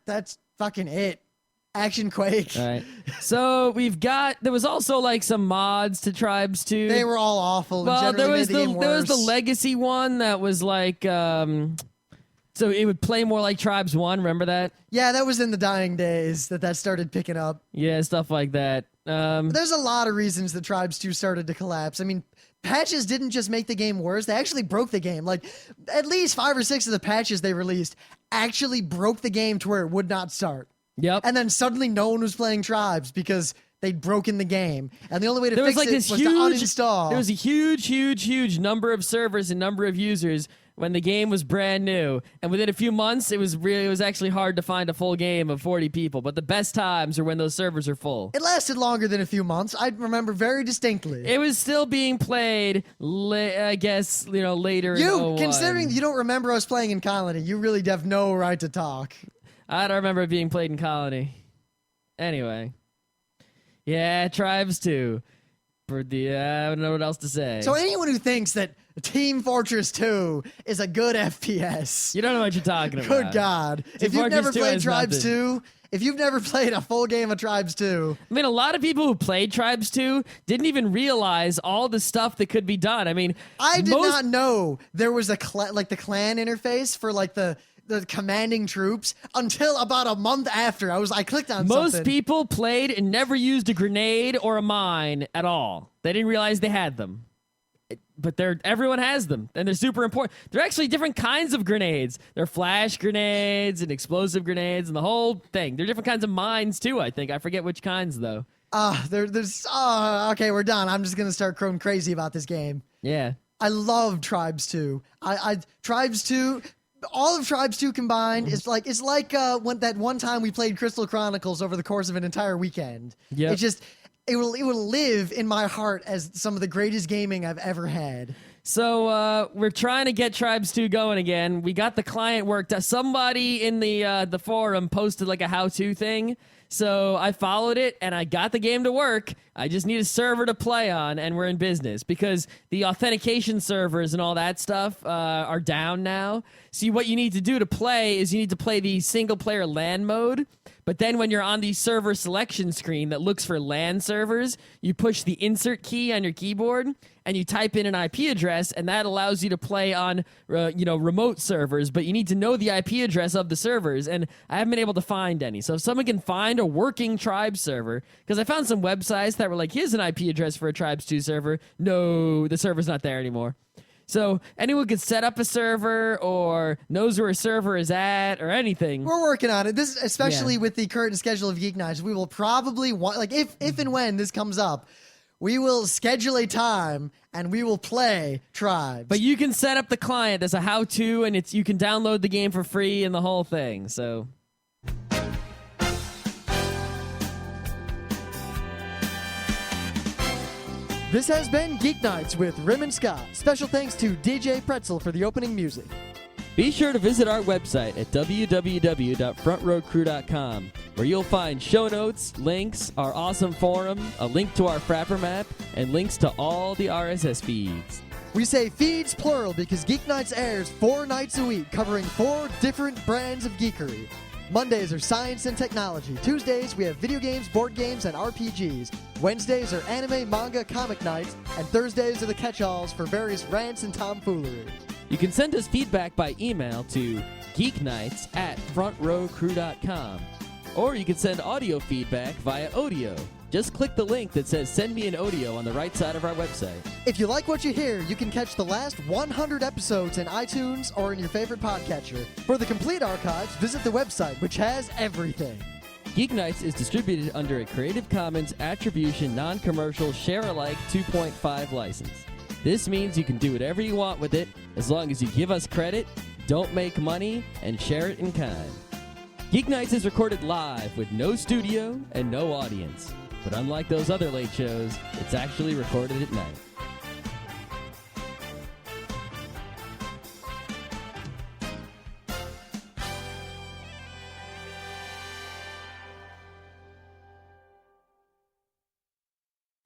That's fucking it. Action Quake. All right. So there was also like some mods to Tribes 2. They were all awful. Well, there was there was the legacy one that was like. So it would play more like Tribes 1, remember that? Yeah, that was in the dying days that started picking up. Yeah, stuff like that. There's a lot of reasons that Tribes 2 started to collapse. I mean, patches didn't just make the game worse, they actually broke the game. Like, at least 5 or 6 of the patches they released actually broke the game to where it would not start. Yep. And then suddenly no one was playing Tribes because they'd broken the game. And the only way to fix like it was to uninstall. There was a huge number of servers and number of users when the game was brand new, and within a few months, it was actually hard to find a full game of 40 people. But the best times are when those servers are full. It lasted longer than a few months. I remember very distinctly. It was still being played, I guess, later. Considering you don't remember us playing in Colony, you really have no right to talk. I don't remember it being played in Colony. Anyway, yeah, Tribes 2. I don't know what else to say. So anyone who thinks that Team Fortress 2 is a good FPS, you don't know what you're talking about. Good God. If you've never played Tribes 2, if you've never played a full game of Tribes 2. I mean, a lot of people who played Tribes 2 didn't even realize all the stuff that could be done. I mean, I did not know there was the clan interface for like the commanding troops until about a month after. I clicked on something. Most people played and never used a grenade or a mine at all. They didn't realize they had them. But everyone has them, and they're super important. They're actually different kinds of grenades. They're flash grenades and explosive grenades and the whole thing. They're different kinds of mines too, I think. I forget which kinds though. Okay, we're done. I'm just gonna start going crazy about this game. Yeah. I love Tribes 2. Tribes 2, all of Tribes 2 combined is like when that one time we played Crystal Chronicles over the course of an entire weekend. Yeah. It will live in my heart as some of the greatest gaming I've ever had. So we're trying to get Tribes 2 going again. We got the client worked out. Somebody in the forum posted like a how-to thing. So I followed it, and I got the game to work. I just need a server to play on, and we're in business. Because the authentication servers and all that stuff are down now. See, what you need to do to play is you need to play the single-player LAN mode. But then when you're on the server selection screen that looks for LAN servers, you push the insert key on your keyboard, and you type in an IP address, and that allows you to play on remote servers. But you need to know the IP address of the servers, and I haven't been able to find any. So if someone can find a working Tribes server, because I found some websites that were like, here's an IP address for a Tribes 2 server. No, the server's not there anymore. So anyone could set up a server or knows where a server is at or anything. We're working on it. This, especially with the current schedule of Geeknights, we will probably if and when this comes up, we will schedule a time and we will play Tribes. But you can set up the client as a how-to, and you can download the game for free and the whole thing. So. This has been Geeknights with Rim and Scott. Special thanks to DJ Pretzel for the opening music. Be sure to visit our website at www.frontrowcrew.com, where you'll find show notes, links, our awesome forum, a link to our Frapper map, and links to all the RSS feeds. We say feeds plural because Geeknights airs 4 nights a week, covering 4 different brands of geekery. Mondays are science and technology. Tuesdays, we have video games, board games, and RPGs. Wednesdays are anime, manga, comic nights. And Thursdays are the catch-alls for various rants and tomfoolery. You can send us feedback by email to geeknights@frontrowcrew.com. Or you can send audio feedback via audio. Just click the link that says Send Me an Audio on the right side of our website. If you like what you hear, you can catch the last 100 episodes in iTunes or in your favorite podcatcher. For the complete archives, visit the website, which has everything. Geeknights is distributed under a Creative Commons Attribution Non-Commercial Share-alike 2.5 license. This means you can do whatever you want with it as long as you give us credit, don't make money, and share it in kind. Geeknights is recorded live with no studio and no audience. But unlike those other late shows, it's actually recorded at night.